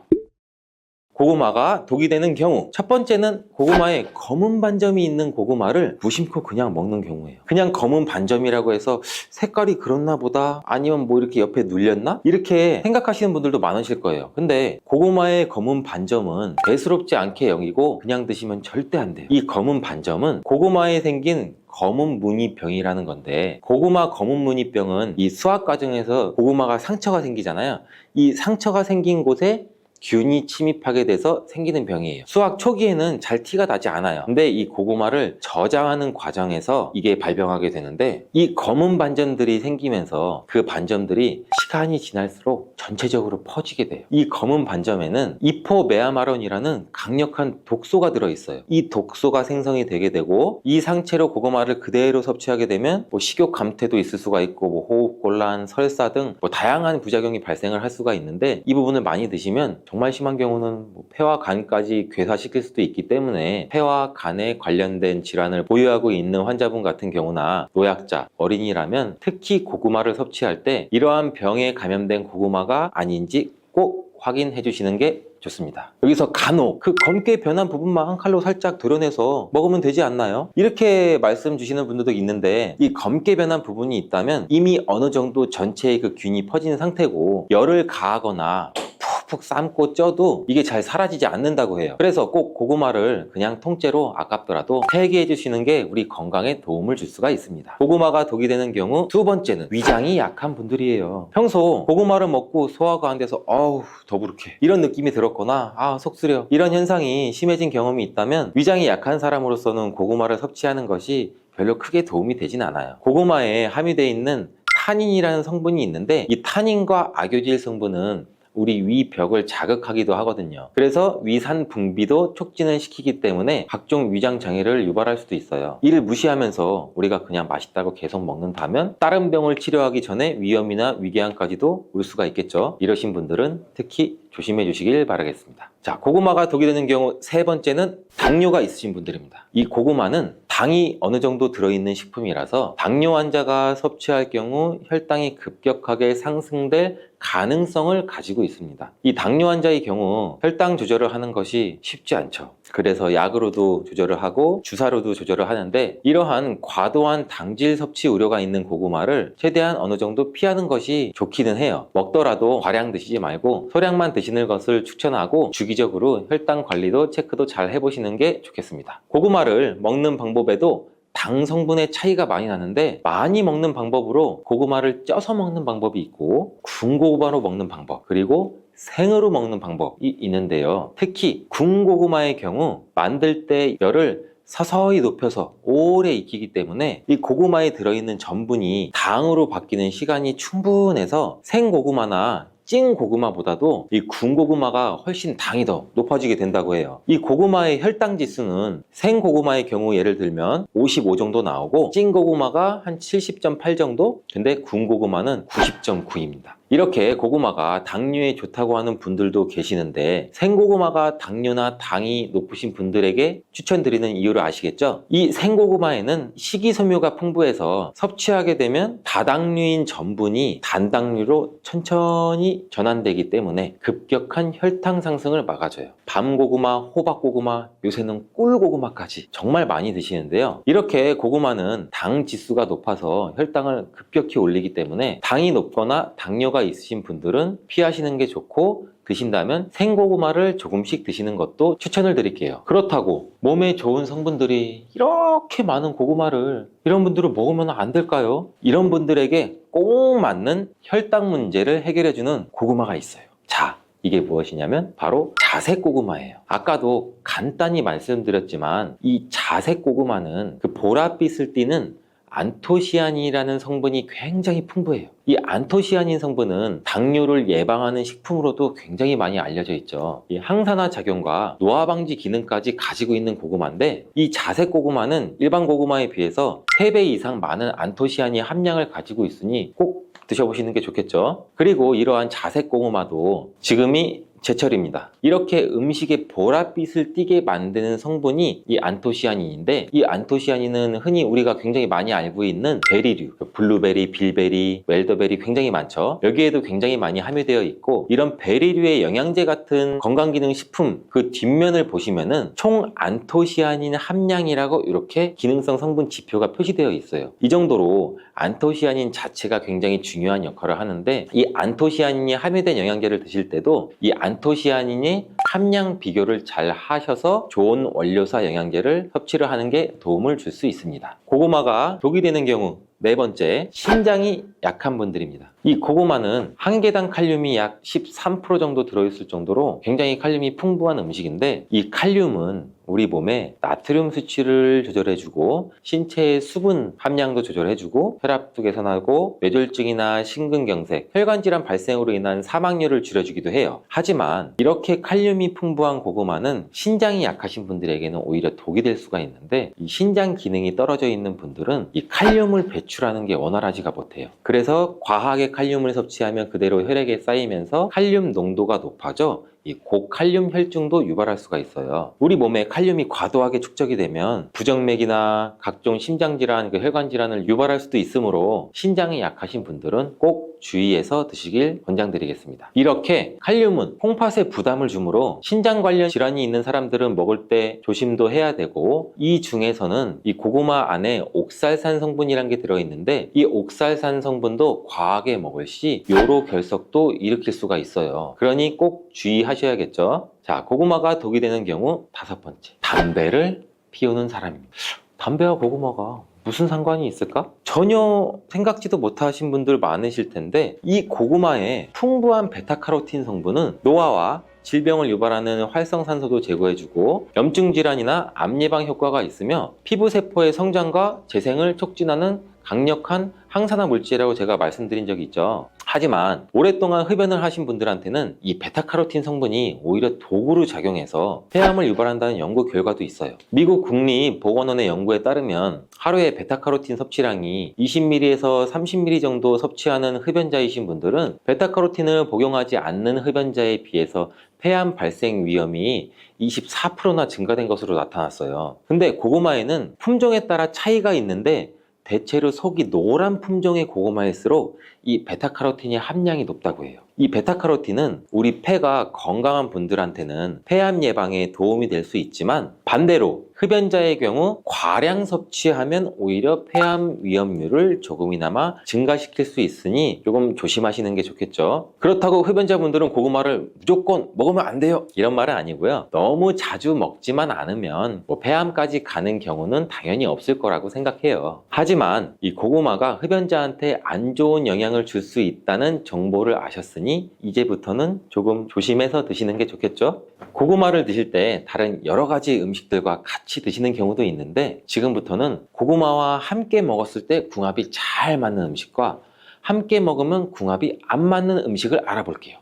고구마가 독이 되는 경우, 첫 번째는 고구마에 검은 반점이 있는 고구마를 무심코 그냥 먹는 경우예요. 그냥 검은 반점이라고 해서 색깔이 그렇나 보다, 아니면 뭐 이렇게 옆에 눌렸나? 이렇게 생각하시는 분들도 많으실 거예요. 근데 고구마의 검은 반점은 대수롭지 않게 여기고 그냥 드시면 절대 안 돼요. 이 검은 반점은 고구마에 생긴 검은 무늬병이라는 건데, 고구마 검은 무늬병은 이 수확 과정에서 고구마가 상처가 생기잖아요. 이 상처가 생긴 곳에 균이 침입하게 돼서 생기는 병이에요. 수확 초기에는 잘 티가 나지 않아요. 근데 이 고구마를 저장하는 과정에서 이게 발병하게 되는데, 이 검은 반점들이 생기면서 그 반점들이 시간이 지날수록 전체적으로 퍼지게 돼요. 이 검은 반점에는 이포메아마론이라는 강력한 독소가 들어있어요. 이 독소가 생성이 되게 되고, 이 상체로 고구마를 그대로 섭취하게 되면 뭐 식욕 감퇴도 있을 수가 있고, 뭐 호흡곤란, 설사 등 뭐 다양한 부작용이 발생을 할 수가 있는데, 이 부분을 많이 드시면 정말 심한 경우는 뭐 폐와 간까지 괴사시킬 수도 있기 때문에 폐와 간에 관련된 질환을 보유하고 있는 환자분 같은 경우나 노약자, 어린이라면 특히 고구마를 섭취할 때 이러한 병에 감염된 고구마가 아닌지 꼭 확인해 주시는 게 좋습니다. 여기서 간혹 그 검게 변한 부분만 한 칼로 살짝 도려내서 먹으면 되지 않나요? 이렇게 말씀 주시는 분들도 있는데, 이 검게 변한 부분이 있다면 이미 어느 정도 전체의 그 균이 퍼진 상태고, 열을 가하거나 푹푹 삶고 쪄도 이게 잘 사라지지 않는다고 해요. 그래서 꼭 고구마를 그냥 통째로 아깝더라도 폐기해 주시는 게 우리 건강에 도움을 줄 수가 있습니다. 고구마가 독이 되는 경우 두 번째는 위장이 약한 분들이에요. 평소 고구마를 먹고 소화가 안 돼서 어우 더부룩해 이런 느낌이 들었거나 속 쓰려 이런 현상이 심해진 경험이 있다면, 위장이 약한 사람으로서는 고구마를 섭취하는 것이 별로 크게 도움이 되진 않아요. 고구마에 함유되어 있는 타닌이라는 성분이 있는데, 이 타닌과 아교질 성분은 우리 위벽을 자극하기도 하거든요. 그래서 위산 분비도 촉진을 시키기 때문에 각종 위장 장애를 유발할 수도 있어요. 이를 무시하면서 우리가 그냥 맛있다고 계속 먹는다면 다른 병을 치료하기 전에 위염이나 위궤양까지도 올 수가 있겠죠. 이러신 분들은 특히 조심해 주시길 바라겠습니다. 자, 고구마가 독이 되는 경우 세 번째는 당뇨가 있으신 분들입니다. 이 고구마는 당이 어느 정도 들어있는 식품이라서 당뇨 환자가 섭취할 경우 혈당이 급격하게 상승될 가능성을 가지고 있습니다. 이 당뇨 환자의 경우 혈당 조절을 하는 것이 쉽지 않죠. 그래서 약으로도 조절을 하고 주사로도 조절을 하는데, 이러한 과도한 당질 섭취 우려가 있는 고구마를 최대한 어느 정도 피하는 것이 좋기는 해요. 먹더라도 과량 드시지 말고 소량만 드시는 것을 추천하고, 주기적으로 혈당 관리도 체크도 잘 해보시는 게 좋겠습니다. 고구마를 먹는 방법에도 당 성분의 차이가 많이 나는데, 많이 먹는 방법으로 고구마를 쪄서 먹는 방법이 있고, 구운 고구마로 먹는 방법, 그리고 생으로 먹는 방법이 있는데요. 특히 구운 고구마의 경우 만들 때 열을 서서히 높여서 오래 익히기 때문에 이 고구마에 들어있는 전분이 당으로 바뀌는 시간이 충분해서 생고구마나 찐 고구마보다도 이 구운 고구마가 훨씬 당이 더 높아지게 된다고 해요. 이 고구마의 혈당 지수는 생 고구마의 경우 예를 들면 55 정도 나오고, 찐 고구마가 한 70.8 정도? 근데 구운 고구마는 90.9입니다. 이렇게 고구마가 당뇨에 좋다고 하는 분들도 계시는데, 생고구마가 당뇨나 당이 높으신 분들에게 추천드리는 이유를 아시겠죠? 이 생고구마에는 식이섬유가 풍부해서 섭취하게 되면 다당류인 전분이 단당류로 천천히 전환되기 때문에 급격한 혈당 상승을 막아줘요. 밤고구마, 호박고구마, 요새는 꿀고구마까지 정말 많이 드시는데요. 이렇게 고구마는 당 지수가 높아서 혈당을 급격히 올리기 때문에 당이 높거나 당뇨가 있으신 분들은 피하시는 게 좋고, 드신다면 생고구마를 조금씩 드시는 것도 추천을 드릴게요. 그렇다고 몸에 좋은 성분들이 이렇게 많은 고구마를 이런 분들은 먹으면 안 될까요? 이런 분들에게 꼭 맞는 혈당 문제를 해결해주는 고구마가 있어요. 자, 이게 무엇이냐면 바로 자색 고구마예요. 아까도 간단히 말씀드렸지만 이 자색 고구마는 그 보랏빛을 띠는 안토시아닌이라는 성분이 굉장히 풍부해요. 이 안토시아닌 성분은 당뇨를 예방하는 식품으로도 굉장히 많이 알려져 있죠. 이 항산화 작용과 노화 방지 기능까지 가지고 있는 고구마인데, 이 자색 고구마는 일반 고구마에 비해서 3배 이상 많은 안토시아닌 함량을 가지고 있으니 꼭 드셔보시는 게 좋겠죠. 그리고 이러한 자색 고구마도 지금이 제철입니다. 이렇게 음식에 보랏빛을 띠게 만드는 성분이 이 안토시아닌인데, 이 안토시아닌은 흔히 우리가 굉장히 많이 알고 있는 베리류, 블루베리, 빌베리, 웰더베리 굉장히 많죠. 여기에도 굉장히 많이 함유되어 있고, 이런 베리류의 영양제 같은 건강기능식품 그 뒷면을 보시면은 총 안토시아닌 함량이라고 이렇게 기능성 성분 지표가 표시되어 있어요. 이 정도로 안토시아닌 자체가 굉장히 중요한 역할을 하는데, 이 안토시아닌이 함유된 영양제를 드실 때도 이 안토시아닌의 함량 비교를 잘 하셔서 좋은 원료사 영양제를 섭취를 하는 게 도움을 줄 수 있습니다. 고구마가 독이 되는 경우, 네 번째, 신장이 약한 분들입니다. 이 고구마는 한 개당 칼륨이 약 13% 정도 들어있을 정도로 굉장히 칼륨이 풍부한 음식인데, 이 칼륨은 우리 몸에 나트륨 수치를 조절해주고 신체의 수분 함량도 조절해주고 혈압도 개선하고 뇌졸중이나 심근경색, 혈관질환 발생으로 인한 사망률을 줄여주기도 해요. 하지만 이렇게 칼륨이 풍부한 고구마는 신장이 약하신 분들에게는 오히려 독이 될 수가 있는데, 이 신장 기능이 떨어져 있는 분들은 이 칼륨을 배출하는 게 원활하지가 못해요. 그래서 과하게 칼륨을 섭취하면 그대로 혈액에 쌓이면서 칼륨 농도가 높아져 이 고칼륨 혈증도 유발할 수가 있어요. 우리 몸에 칼륨이 과도하게 축적이 되면 부정맥이나 각종 심장질환, 혈관질환을 유발할 수도 있으므로 신장이 약하신 분들은 꼭 주의해서 드시길 권장드리겠습니다. 이렇게 칼륨은 콩팥에 부담을 주므로 신장 관련 질환이 있는 사람들은 먹을 때 조심도 해야 되고, 이 중에서는 이 고구마 안에 옥살산 성분이라는 게 들어있는데, 이 옥살산 성분도 과하게 먹을 시 요로 결석도 일으킬 수가 있어요. 그러니 꼭 주의하셔야겠죠. 자, 고구마가 독이 되는 경우 다섯 번째, 담배를 피우는 사람입니다. 담배와 고구마가 무슨 상관이 있을까? 전혀 생각지도 못하신 분들 많으실 텐데, 이 고구마의 풍부한 베타카로틴 성분은 노화와 질병을 유발하는 활성산소도 제거해주고 염증 질환이나 암 예방 효과가 있으며 피부세포의 성장과 재생을 촉진하는 강력한 항산화 물질이라고 제가 말씀드린 적이 있죠. 하지만 오랫동안 흡연을 하신 분들한테는 이 베타카로틴 성분이 오히려 독으로 작용해서 폐암을 유발한다는 연구 결과도 있어요. 미국 국립보건원의 연구에 따르면 하루에 베타카로틴 섭취량이 20ml에서 30ml 정도 섭취하는 흡연자이신 분들은 베타카로틴을 복용하지 않는 흡연자에 비해서 폐암 발생 위험이 24%나 증가된 것으로 나타났어요. 근데 고구마에는 품종에 따라 차이가 있는데, 대체로 속이 노란 품종의 고구마일수록 이 베타카로틴의 함량이 높다고 해요. 이 베타카로틴은 우리 폐가 건강한 분들한테는 폐암 예방에 도움이 될 수 있지만, 반대로 흡연자의 경우 과량 섭취하면 오히려 폐암 위험률을 조금이나마 증가시킬 수 있으니 조금 조심하시는 게 좋겠죠. 그렇다고 흡연자분들은 고구마를 무조건 먹으면 안 돼요, 이런 말은 아니고요. 너무 자주 먹지만 않으면 폐암까지 가는 경우는 당연히 없을 거라고 생각해요. 하지만 이 고구마가 흡연자한테 안 좋은 영향을 줄 수 있다는 정보를 아셨으니 이제부터는 조금 조심해서 드시는 게 좋겠죠. 고구마를 드실 때 다른 여러 가지 음식들과 같이 드시는 경우도 있는데, 지금부터는 고구마와 함께 먹었을 때 궁합이 잘 맞는 음식과 함께 먹으면 궁합이 안 맞는 음식을 알아볼게요.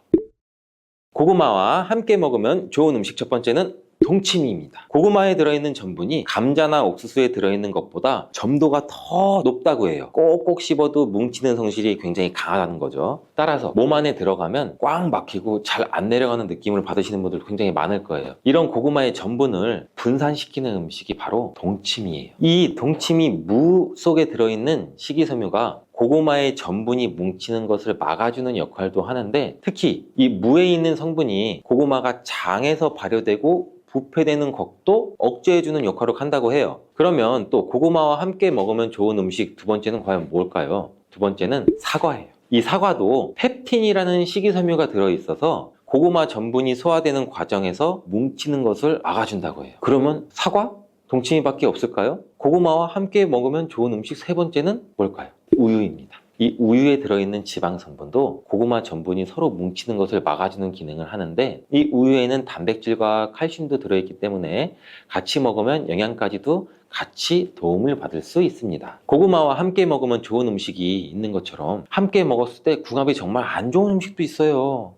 고구마와 함께 먹으면 좋은 음식 첫 번째는 동치미입니다. 고구마에 들어있는 전분이 감자나 옥수수에 들어있는 것보다 점도가 더 높다고 해요. 꼭꼭 씹어도 뭉치는 성질이 굉장히 강하다는 거죠. 따라서 몸 안에 들어가면 꽉 막히고 잘 안 내려가는 느낌을 받으시는 분들 굉장히 많을 거예요. 이런 고구마의 전분을 분산시키는 음식이 바로 동치미예요. 이 동치미 무 속에 들어있는 식이섬유가 고구마의 전분이 뭉치는 것을 막아주는 역할도 하는데, 특히 이 무에 있는 성분이 고구마가 장에서 발효되고 부패되는 것도 억제해주는 역할을 한다고 해요. 그러면 또 고구마와 함께 먹으면 좋은 음식 두 번째는 과연 뭘까요? 두 번째는 사과예요. 이 사과도 펩틴이라는 식이섬유가 들어있어서 고구마 전분이 소화되는 과정에서 뭉치는 것을 막아준다고 해요. 그러면 사과? 동치미밖에 없을까요? 고구마와 함께 먹으면 좋은 음식 세 번째는 뭘까요? 우유입니다. 이 우유에 들어있는 지방 성분도 고구마 전분이 서로 뭉치는 것을 막아주는 기능을 하는데, 이 우유에는 단백질과 칼슘도 들어있기 때문에 같이 먹으면 영양까지도 같이 도움을 받을 수 있습니다. 고구마와 함께 먹으면 좋은 음식이 있는 것처럼 함께 먹었을 때 궁합이 정말 안 좋은 음식도 있어요.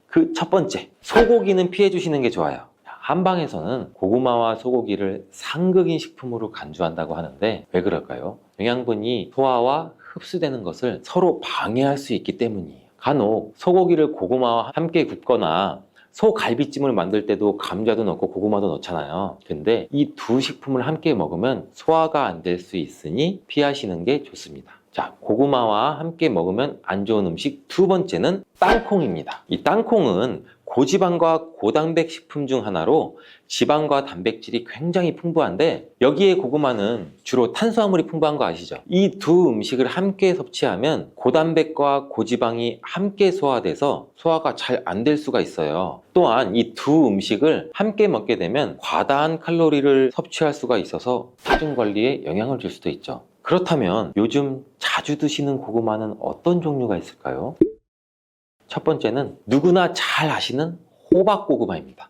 그 첫 번째, 소고기는 피해 주시는 게 좋아요. 한방에서는 고구마와 소고기를 상극인 식품으로 간주한다고 하는데 왜 그럴까요? 영양분이 소화와 흡수되는 것을 서로 방해할 수 있기 때문이에요. 간혹 소고기를 고구마와 함께 굽거나 소갈비찜을 만들 때도 감자도 넣고 고구마도 넣잖아요. 근데 이 두 식품을 함께 먹으면 소화가 안 될 수 있으니 피하시는 게 좋습니다. 자, 고구마와 함께 먹으면 안 좋은 음식 두 번째는 땅콩입니다. 이 땅콩은 고지방과 고단백 식품 중 하나로 지방과 단백질이 굉장히 풍부한데 여기에 고구마는 주로 탄수화물이 풍부한 거 아시죠? 이 두 음식을 함께 섭취하면 고단백과 고지방이 함께 소화돼서 소화가 잘 안 될 수가 있어요. 또한 이 두 음식을 함께 먹게 되면 과다한 칼로리를 섭취할 수가 있어서 체중 관리에 영향을 줄 수도 있죠. 그렇다면 요즘 자주 드시는 고구마는 어떤 종류가 있을까요? 첫 번째는 누구나 잘 아시는 호박고구마입니다.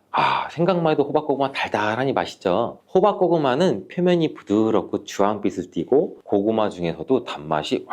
생각만 해도 호박고구마 달달하니 맛있죠. 호박고구마는 표면이 부드럽고 주황빛을 띠고 고구마 중에서도 단맛이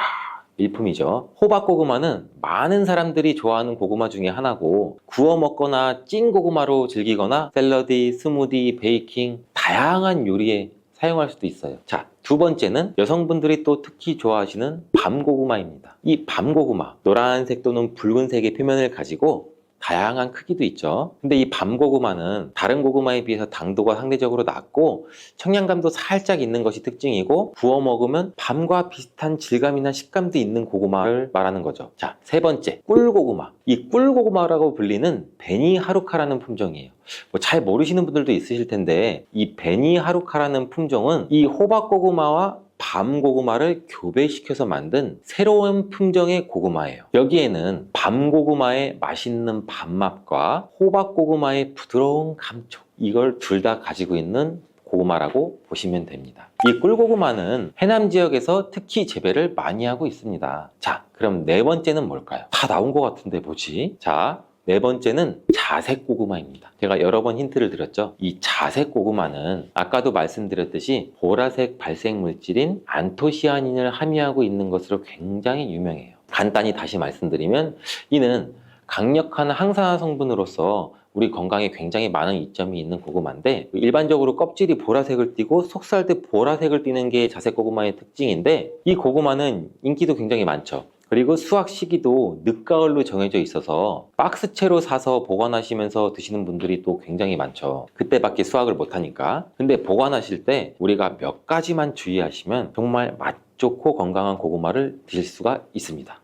일품이죠. 호박고구마는 많은 사람들이 좋아하는 고구마 중에 하나고 구워 먹거나 찐 고구마로 즐기거나 샐러드, 스무디, 베이킹 다양한 요리에 사용할 수도 있어요. 자, 두 번째는 여성분들이 또 특히 좋아하시는 밤고구마입니다. 이 밤고구마, 노란색 또는 붉은색의 표면을 가지고 다양한 크기도 있죠. 근데 이 밤고구마는 다른 고구마에 비해서 당도가 상대적으로 낮고 청량감도 살짝 있는 것이 특징이고 구워 먹으면 밤과 비슷한 질감이나 식감도 있는 고구마를 말하는 거죠. 자, 세 번째, 꿀고구마. 이 꿀고구마라고 불리는 베니하루카라는 품종이에요. 잘 모르시는 분들도 있으실 텐데 이 베니하루카라는 품종은 이 호박고구마와 밤고구마를 교배시켜서 만든 새로운 품종의 고구마예요. 여기에는 밤고구마의 맛있는 밥맛과 호박고구마의 부드러운 감촉, 이걸 둘 다 가지고 있는 고구마라고 보시면 됩니다. 이 꿀고구마는 해남 지역에서 특히 재배를 많이 하고 있습니다. 자, 그럼 네 번째는 뭘까요? 다 나온 것 같은데 뭐지? 자, 네 번째는 자색 고구마입니다. 제가 여러 번 힌트를 드렸죠. 이 자색 고구마는 아까도 말씀드렸듯이 보라색 발색 물질인 안토시아닌을 함유하고 있는 것으로 굉장히 유명해요. 간단히 다시 말씀드리면 이는 강력한 항산화 성분으로서 우리 건강에 굉장히 많은 이점이 있는 고구마인데 일반적으로 껍질이 보라색을 띠고 속살 때 보라색을 띠는 게 자색 고구마의 특징인데 이 고구마는 인기도 굉장히 많죠. 그리고 수확 시기도 늦가을로 정해져 있어서 박스채로 사서 보관하시면서 드시는 분들이 또 굉장히 많죠. 그때밖에 수확을 못하니까. 근데 보관하실 때 우리가 몇 가지만 주의하시면 정말 맛 좋고 건강한 고구마를 드실 수가 있습니다.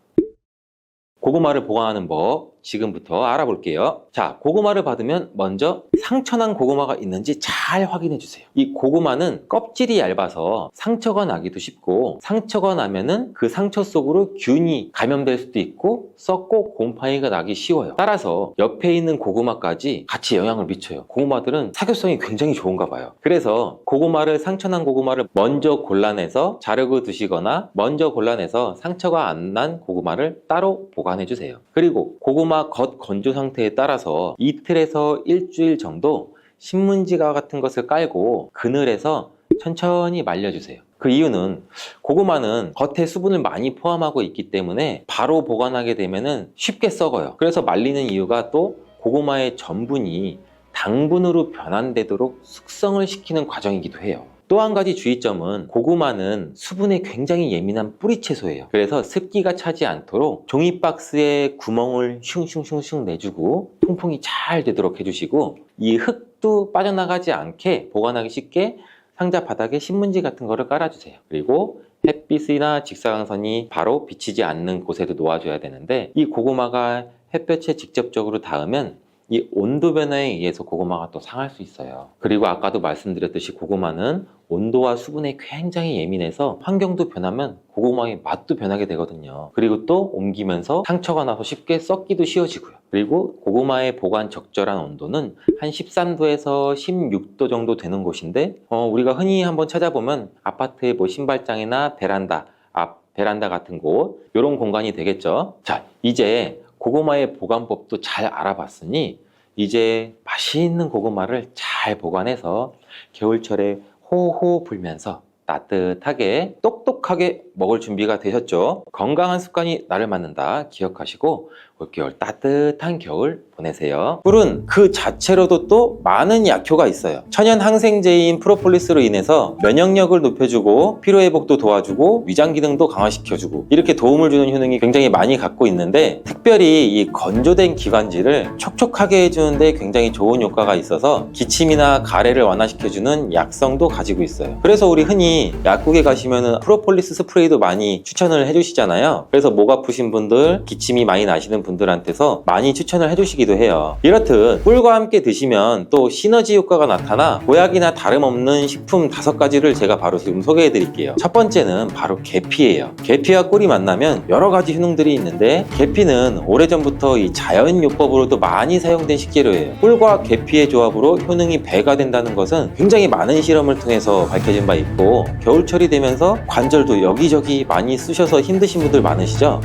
고구마를 보관하는 법 지금부터 알아볼게요. 자, 고구마를 받으면 먼저 상처난 고구마가 있는지 잘 확인해 주세요. 이 고구마는 껍질이 얇아서 상처가 나기도 쉽고 상처가 나면은 그 상처 속으로 균이 감염될 수도 있고 썩고 곰팡이가 나기 쉬워요. 따라서 옆에 있는 고구마까지 같이 영향을 미쳐요. 고구마들은 사교성이 굉장히 좋은가 봐요. 그래서 고구마를 상처난 고구마를 먼저 골라내서 자르고 드시거나 먼저 골라내서 상처가 안 난 고구마를 따로 보관해 주세요. 그리고 고구마 겉 건조 상태에 따라서 이틀에서 일주일 정도 신문지가 같은 것을 깔고 그늘에서 천천히 말려주세요. 그 이유는 고구마는 겉에 수분을 많이 포함하고 있기 때문에 바로 보관하게 되면 쉽게 썩어요. 그래서 말리는 이유가 또 고구마의 전분이 당분으로 변환되도록 숙성을 시키는 과정이기도 해요. 또 한 가지 주의점은 고구마는 수분에 굉장히 예민한 뿌리 채소예요. 그래서 습기가 차지 않도록 종이박스에 구멍을 슝슝슝슝 내주고 통풍이 잘 되도록 해주시고 이 흙도 빠져나가지 않게 보관하기 쉽게 상자 바닥에 신문지 같은 거를 깔아주세요. 그리고 햇빛이나 직사광선이 바로 비치지 않는 곳에도 놓아줘야 되는데 이 고구마가 햇볕에 직접적으로 닿으면 이 온도 변화에 의해서 고구마가 또 상할 수 있어요. 그리고 아까도 말씀드렸듯이 고구마는 온도와 수분에 굉장히 예민해서 환경도 변하면 고구마의 맛도 변하게 되거든요. 그리고 또 옮기면서 상처가 나서 쉽게 썩기도 쉬워지고요. 그리고 고구마의 보관 적절한 온도는 한 13도에서 16도 정도 되는 곳인데 우리가 흔히 한번 찾아보면 아파트의 뭐 신발장이나 베란다, 앞 베란다 같은 곳 이런 공간이 되겠죠. 자, 이제 고구마의 보관법도 잘 알아봤으니 이제 맛있는 고구마를 잘 보관해서 겨울철에 호호 불면서 따뜻하게 똑똑하게 먹을 준비가 되셨죠? 건강한 습관이 나를 맞는다 기억하시고 올겨울 따뜻한 겨울 보내세요. 꿀은 그 자체로도 또 많은 약효가 있어요. 천연 항생제인 프로폴리스로 인해서 면역력을 높여주고 피로회복도 도와주고 위장 기능도 강화시켜주고 이렇게 도움을 주는 효능이 굉장히 많이 갖고 있는데 특별히 이 건조된 기관지를 촉촉하게 해주는데 굉장히 좋은 효과가 있어서 기침이나 가래를 완화시켜주는 약성도 가지고 있어요. 그래서 우리 흔히 약국에 가시면 프로폴리스 스프레이도 많이 추천을 해주시잖아요. 그래서 목 아프신 분들, 기침이 많이 나시는 분들한테서 많이 추천을 해주시기도 해요. 이렇듯 꿀과 함께 드시면 또 시너지 효과가 나타나 보약이나 다름없는 식품 5가지를 제가 바로 지금 소개해 드릴게요. 첫 번째는 바로 계피예요. 계피와 꿀이 만나면 여러 가지 효능들이 있는데 계피는 오래전부터 이 자연요법으로도 많이 사용된 식재료예요. 꿀과 계피의 조합으로 효능이 배가 된다는 것은 굉장히 많은 실험을 통해서 밝혀진 바 있고 겨울철이 되면서 관절도 여기저기 많이 쑤셔서 힘드신 분들 많으시죠?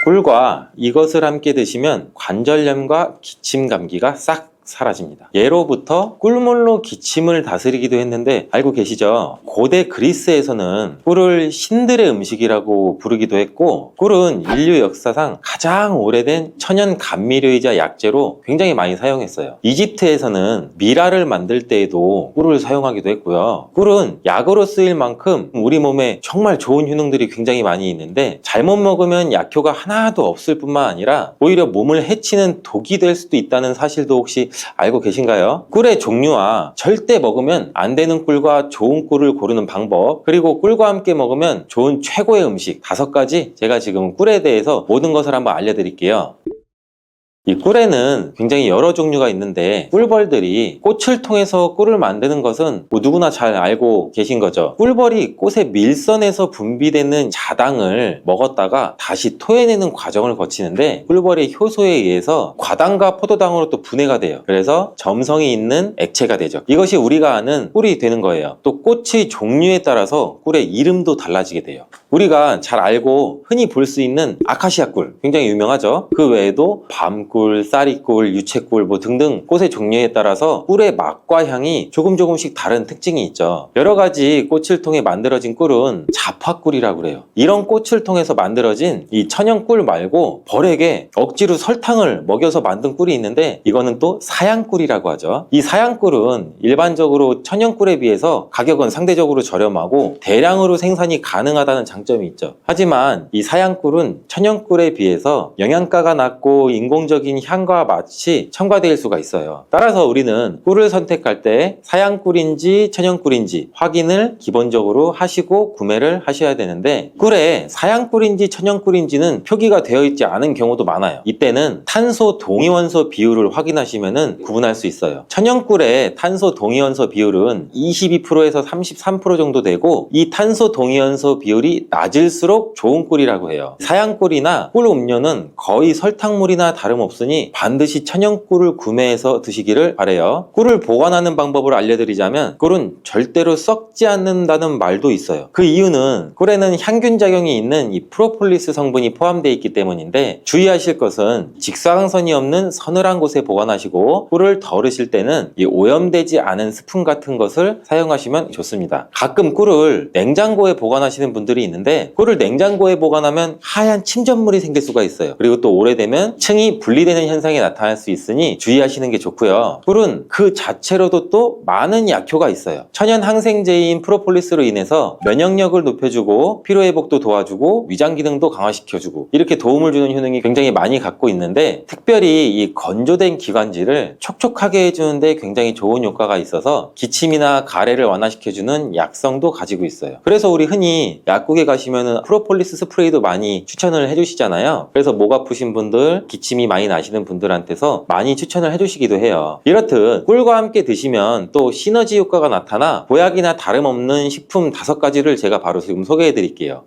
꿀과 이것을 함께 드시면 관절염과 기침 감기가 싹 사라집니다. 예로부터 꿀물로 기침을 다스리기도 했는데 알고 계시죠? 고대 그리스에서는 꿀을 신들의 음식이라고 부르기도 했고 꿀은 인류 역사상 가장 오래된 천연 감미료이자 약재로 굉장히 많이 사용했어요. 이집트에서는 미라를 만들 때에도 꿀을 사용하기도 했고요. 꿀은 약으로 쓰일 만큼 우리 몸에 정말 좋은 효능들이 굉장히 많이 있는데 잘못 먹으면 약효가 하나도 없을 뿐만 아니라 오히려 몸을 해치는 독이 될 수도 있다는 사실도 혹시 알고 계신가요? 꿀의 종류와 절대 먹으면 안 되는 꿀과 좋은 꿀을 고르는 방법, 그리고 꿀과 함께 먹으면 좋은 최고의 음식 5가지 제가 지금 꿀에 대해서 모든 것을 한번 알려드릴게요. 이 꿀에는 굉장히 여러 종류가 있는데 꿀벌들이 꽃을 통해서 꿀을 만드는 것은 뭐 누구나 잘 알고 계신 거죠. 꿀벌이 꽃의 밀선에서 분비되는 자당을 먹었다가 다시 토해내는 과정을 거치는데 꿀벌의 효소에 의해서 과당과 포도당으로 또 분해가 돼요. 그래서 점성이 있는 액체가 되죠. 이것이 우리가 아는 꿀이 되는 거예요. 또 꽃의 종류에 따라서 꿀의 이름도 달라지게 돼요. 우리가 잘 알고 흔히 볼 수 있는 아카시아 꿀 굉장히 유명하죠. 그 외에도 밤꿀, 쌀이꿀, 유채꿀 뭐 등등 꽃의 종류에 따라서 꿀의 맛과 향이 조금씩 다른 특징이 있죠. 여러 가지 꽃을 통해 만들어진 꿀은 잡화꿀이라고 그래요. 이런 꽃을 통해서 만들어진 이 천연꿀 말고 벌에게 억지로 설탕을 먹여서 만든 꿀이 있는데 이거는 또 사양꿀이라고 하죠. 이 사양꿀은 일반적으로 천연꿀에 비해서 가격은 상대적으로 저렴하고 대량으로 생산이 가능하다는 장점이 있죠. 하지만 이 사양꿀은 천연꿀에 비해서 영양가가 낮고 인공적인 향과 맛이 첨가될 수가 있어요. 따라서 우리는 꿀을 선택할 때 사양꿀인지 천연꿀인지 확인을 기본적으로 하시고 구매를 하셔야 되는데 꿀에 사양꿀인지 천연꿀인지는 표기가 되어 있지 않은 경우도 많아요. 이때는 탄소 동위원소 비율을 확인하시면 구분할 수 있어요. 천연꿀의 탄소 동위원소 비율은 22%에서 33% 정도 되고 이 탄소 동위원소 비율이 낮을수록 좋은 꿀이라고 해요. 사양꿀이나 꿀 음료는 거의 설탕물이나 다름없으니 반드시 천연꿀을 구매해서 드시기를 바래요. 꿀을 보관하는 방법을 알려드리자면 꿀은 절대로 썩지 않는다는 말도 있어요. 그 이유는 꿀에는 향균 작용이 있는 이 프로폴리스 성분이 포함되어 있기 때문인데 주의하실 것은 직사광선이 없는 서늘한 곳에 보관하시고 꿀을 덜으실 때는 이 오염되지 않은 스푼 같은 것을 사용하시면 좋습니다. 가끔 꿀을 냉장고에 보관하시는 분들이 있는데 꿀을 냉장고에 보관하면 하얀 침전물이 생길 수가 있어요. 그리고 또 오래되면 층이 분리되는 현상이 나타날 수 있으니 주의하시는 게 좋고요. 꿀은 그 자체로도 또 많은 약효가 있어요. 천연 항생제인 프로폴리스로 인해서 면역력을 높여주고 피로회복도 도와주고 위장 기능도 강화시켜주고 이렇게 도움을 주는 효능이 굉장히 많이 갖고 있는데 특별히 이 건조된 기관지를 촉촉하게 해주는데 굉장히 좋은 효과가 있어서 기침이나 가래를 완화시켜주는 약성도 가지고 있어요. 그래서 우리 흔히 약국에 가시면 프로폴리스 스프레이도 많이 추천을 해주시잖아요. 그래서 목 아프신 분들, 기침이 많이 나시는 분들한테서 많이 추천을 해주시기도 해요. 이렇듯 꿀과 함께 드시면 또 시너지 효과가 나타나 보약이나 다름없는 식품 5가지를 제가 바로 지금 소개해 드릴게요.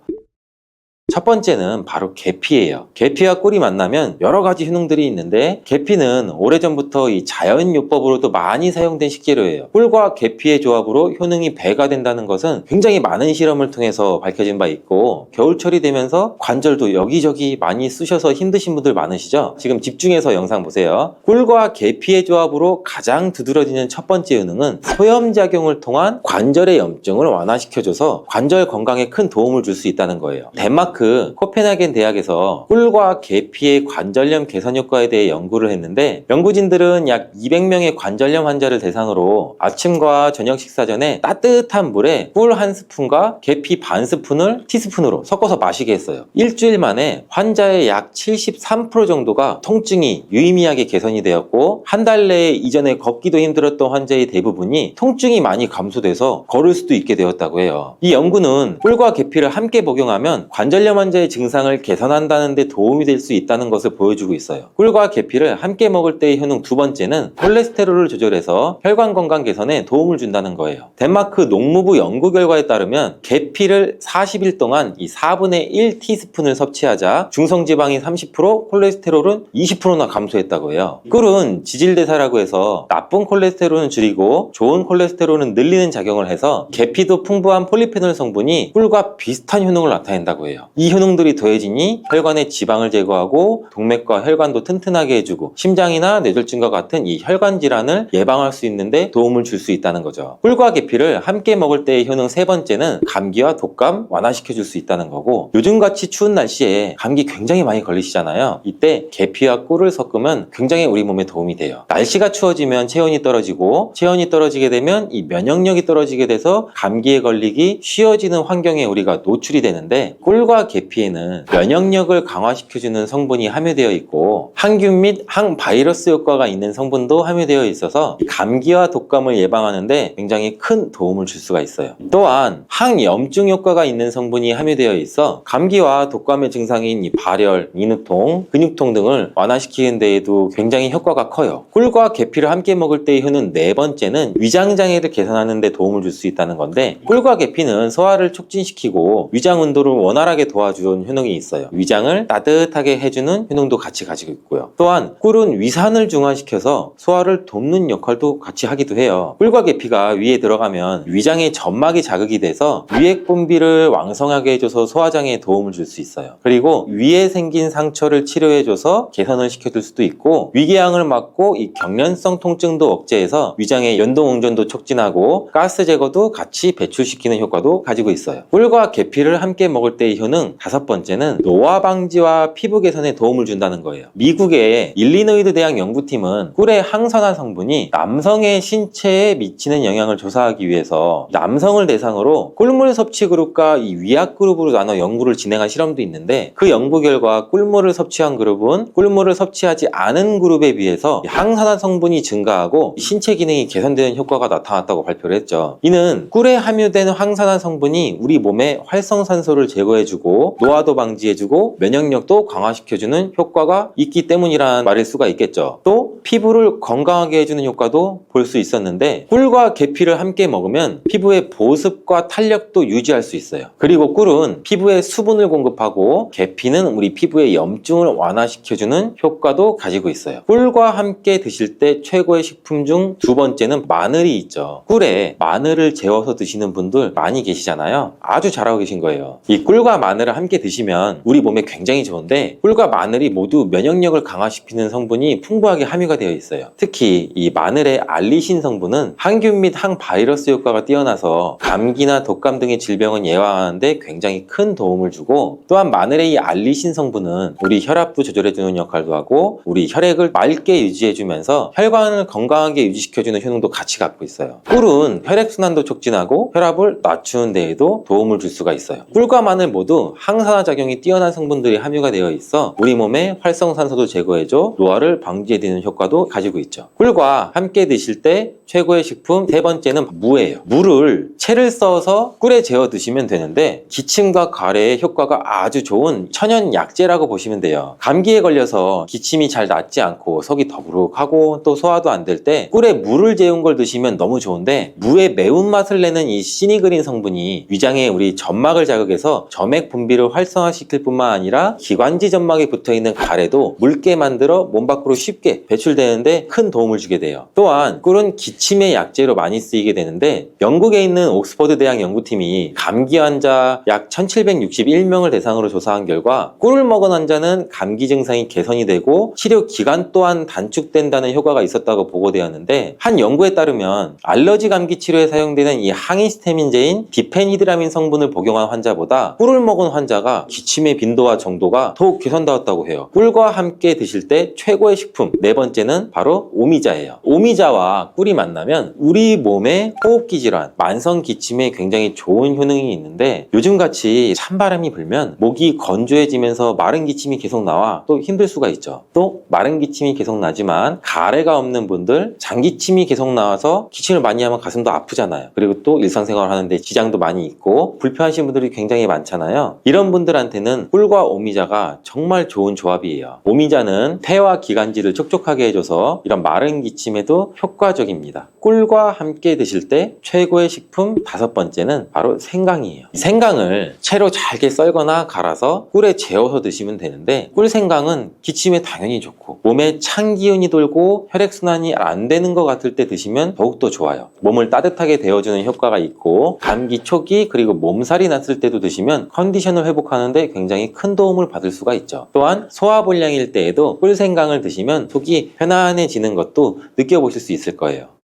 첫 번째는 바로 계피예요. 계피와 꿀이 만나면 여러 가지 효능들이 있는데, 계피는 오래전부터 이 자연요법으로도 많이 사용된 식재료예요. 꿀과 계피의 조합으로 효능이 배가 된다는 것은 굉장히 많은 실험을 통해서 밝혀진 바 있고, 겨울철이 되면서 관절도 여기저기 많이 쑤셔서 힘드신 분들 많으시죠? 지금 집중해서 영상 보세요. 꿀과 계피의 조합으로 가장 두드러지는 첫 번째 효능은 소염작용을 통한 관절의 염증을 완화시켜줘서 관절 건강에 큰 도움을 줄 수 있다는 거예요. 덴마크 코펜하겐 대학에서 꿀과 계피의 관절염 개선 효과에 대해 연구를 했는데, 연구진들은 약 200명의 관절염 환자를 대상으로 아침과 저녁 식사 전에 따뜻한 물에 꿀 한 스푼과 계피 반 스푼을 티스푼으로 섞어서 마시게 했어요. 일주일 만에 환자의 약 73% 정도가 통증이 유의미하게 개선이 되었고, 한 달 내에 이전에 걷기도 힘들었던 환자의 대부분이 통증이 많이 감소돼서 걸을 수도 있게 되었다고 해요. 이 연구는 꿀과 계피를 함께 복용하면 관절염 환자의 증상을 개선한다는 데 도움이 될 수 있다는 것을 보여주고 있어요. 꿀과 계피를 함께 먹을 때의 효능 두 번째는 콜레스테롤을 조절해서 혈관 건강 개선에 도움을 준다는 거예요. 덴마크 농무부 연구 결과에 따르면 계피를 40일 동안 이 4분의 1 티스푼을 섭취하자 중성지방이 30%, 콜레스테롤은 20%나 감소했다고 해요. 꿀은 지질대사라고 해서 나쁜 콜레스테롤은 줄이고 좋은 콜레스테롤은 늘리는 작용을 해서, 계피도 풍부한 폴리페놀 성분이 꿀과 비슷한 효능을 나타낸다고 해요. 이 효능들이 더해지니 혈관의 지방을 제거하고 동맥과 혈관도 튼튼하게 해주고 심장이나 뇌졸중과 같은 이 혈관 질환을 예방할 수 있는데 도움을 줄 수 있다는 거죠. 꿀과 계피를 함께 먹을 때의 효능 세 번째는 감기와 독감 완화시켜 줄 수 있다는 거고, 요즘같이 추운 날씨에 감기 굉장히 많이 걸리시잖아요. 이때 계피와 꿀을 섞으면 굉장히 우리 몸에 도움이 돼요. 날씨가 추워지면 체온이 떨어지고, 체온이 떨어지게 되면 이 면역력이 떨어지게 돼서 감기에 걸리기 쉬워지는 환경에 우리가 노출이 되는데, 꿀과 계피에는 면역력을 강화시켜주는 성분이 함유되어 있고 항균 및 항바이러스 효과가 있는 성분도 함유되어 있어서 감기와 독감을 예방하는데 굉장히 큰 도움을 줄 수가 있어요. 또한 항염증 효과가 있는 성분이 함유되어 있어 감기와 독감의 증상인 이 발열, 인후통, 근육통 등을 완화시키는 데에도 굉장히 효과가 커요. 꿀과 계피를 함께 먹을 때의 효능 네 번째는 위장장애를 개선하는 데 도움을 줄 수 있다는 건데, 꿀과 계피는 소화를 촉진시키고 위장 온도를 원활하게 도와주는 효능이 있어요. 위장을 따뜻하게 해주는 효능도 같이 가지고 있고요. 또한 꿀은 위산을 중화시켜서 소화를 돕는 역할도 같이 하기도 해요. 꿀과 계피가 위에 들어가면 위장의 점막이 자극이 돼서 위액 분비를 왕성하게 해줘서 소화장애에 도움을 줄 수 있어요. 그리고 위에 생긴 상처를 치료해줘서 개선을 시켜줄 수도 있고, 위궤양을 막고 이 경련성 통증도 억제해서 위장의 연동응전도 촉진하고 가스 제거도 같이 배출시키는 효과도 가지고 있어요. 꿀과 계피를 함께 먹을 때의 효능 다섯 번째는 노화 방지와 피부 개선에 도움을 준다는 거예요. 미국의 일리노이드 대학 연구팀은 꿀의 항산화 성분이 남성의 신체에 미치는 영향을 조사하기 위해서 남성을 대상으로 꿀물 섭취 그룹과 이 위약 그룹으로 나눠 연구를 진행한 실험도 있는데, 그 연구 결과 꿀물을 섭취한 그룹은 꿀물을 섭취하지 않은 그룹에 비해서 항산화 성분이 증가하고 신체 기능이 개선되는 효과가 나타났다고 발표를 했죠. 이는 꿀에 함유된 항산화 성분이 우리 몸에 활성산소를 제거해주고 노화도 방지해주고 면역력도 강화시켜주는 효과가 있기 때문이라는 말일 수가 있겠죠. 또 피부를 건강하게 해주는 효과도 볼 수 있었는데, 꿀과 계피를 함께 먹으면 피부의 보습과 탄력도 유지할 수 있어요. 그리고 꿀은 피부에 수분을 공급하고 계피는 우리 피부의 염증을 완화시켜주는 효과도 가지고 있어요. 꿀과 함께 드실 때 최고의 식품 중 두 번째는 마늘이 있죠. 꿀에 마늘을 재워서 드시는 분들 많이 계시잖아요. 아주 잘하고 계신 거예요. 이 꿀과 마늘을 함께 드시면 우리 몸에 굉장히 좋은데, 꿀과 마늘이 모두 면역력을 강화시키는 성분이 풍부하게 함유가 되어 있어요. 특히 이 마늘의 알리신 성분은 항균 및 항바이러스 효과가 뛰어나서 감기나 독감 등의 질병을 예방하는데 굉장히 큰 도움을 주고, 또한 마늘의 이 알리신 성분은 우리 혈압도 조절해주는 역할도 하고 우리 혈액을 맑게 유지해주면서 혈관을 건강하게 유지시켜주는 효능도 같이 갖고 있어요. 꿀은 혈액순환도 촉진하고 혈압을 낮추는 데에도 도움을 줄 수가 있어요. 꿀과 마늘 모두 항산화 작용이 뛰어난 성분들이 함유가 되어 있어 우리 몸에 활성산소도 제거해줘 노화를 방지해주는 효과도 가지고 있죠. 꿀과 함께 드실 때 최고의 식품 세 번째는 무예요. 무를 채를 써서 꿀에 재워 드시면 되는데, 기침과 가래에 효과가 아주 좋은 천연 약재라고 보시면 돼요. 감기에 걸려서 기침이 잘 낫지 않고 속이 더부룩하고 또 소화도 안 될 때 꿀에 무를 재운 걸 드시면 너무 좋은데, 무의 매운맛을 내는 이 시니그린 성분이 위장에 우리 점막을 자극해서 점액 분비 분비를 활성화시킬 뿐만 아니라 기관지 점막에 붙어있는 가래도 묽게 만들어 몸 밖으로 쉽게 배출되는데 큰 도움을 주게 돼요. 또한 꿀은 기침의 약재로 많이 쓰이게 되는데 영국에 있는 옥스퍼드 대학 연구팀이 감기 환자 약 1761명을 대상으로 조사한 결과 꿀을 먹은 환자는 감기 증상이 개선이 되고 치료 기간 또한 단축된다는 효과가 있었다고 보고되었는데, 한 연구에 따르면 알러지 감기 치료에 사용되는 이 항히스타민제인 디페니드라민 성분을 복용한 환자보다 꿀을 먹은 환자가 기침의 빈도와 정도가 더욱 개선되었다고 해요. 꿀과 함께 드실 때 최고의 식품 네 번째는 바로 오미자예요. 오미자와 꿀이 만나면 우리 몸의 호흡기 질환, 만성 기침에 굉장히 좋은 효능이 있는데, 요즘같이 찬바람이 불면 목이 건조해지면서 마른 기침이 계속 나와 또 힘들 수가 있죠. 또 마른 기침이 계속 나지만 가래가 없는 분들, 장기침이 계속 나와서 기침을 많이 하면 가슴도 아프잖아요. 그리고 또 일상생활을 하는데 지장도 많이 있고 불편하신 분들이 굉장히 많잖아요. 이런 분들한테는 꿀과 오미자가 정말 좋은 조합이에요. 오미자는 폐와 기관지를 촉촉하게 해줘서 이런 마른 기침에도 효과적입니다. 꿀과 함께 드실 때 최고의 식품 다섯 번째는 바로 생강이에요. 생강을 채로 잘게 썰거나 갈아서 꿀에 재워서 드시면 되는데, 꿀 생강은 기침에 당연히 좋고 몸에 찬 기운이 돌고 혈액순환이 안 되는 것 같을 때 드시면 더욱더 좋아요. 몸을 따뜻하게 데워주는 효과가 있고, 감기 초기 그리고 몸살이 났을 때도 드시면 컨디션을 회복하는데 굉장히 큰 도움을 받을 수가 있죠. 또한 소화불량일 때에도 꿀 생강을 드시면 속이 편안해지는 것도 느껴보실 수 있을 거예요.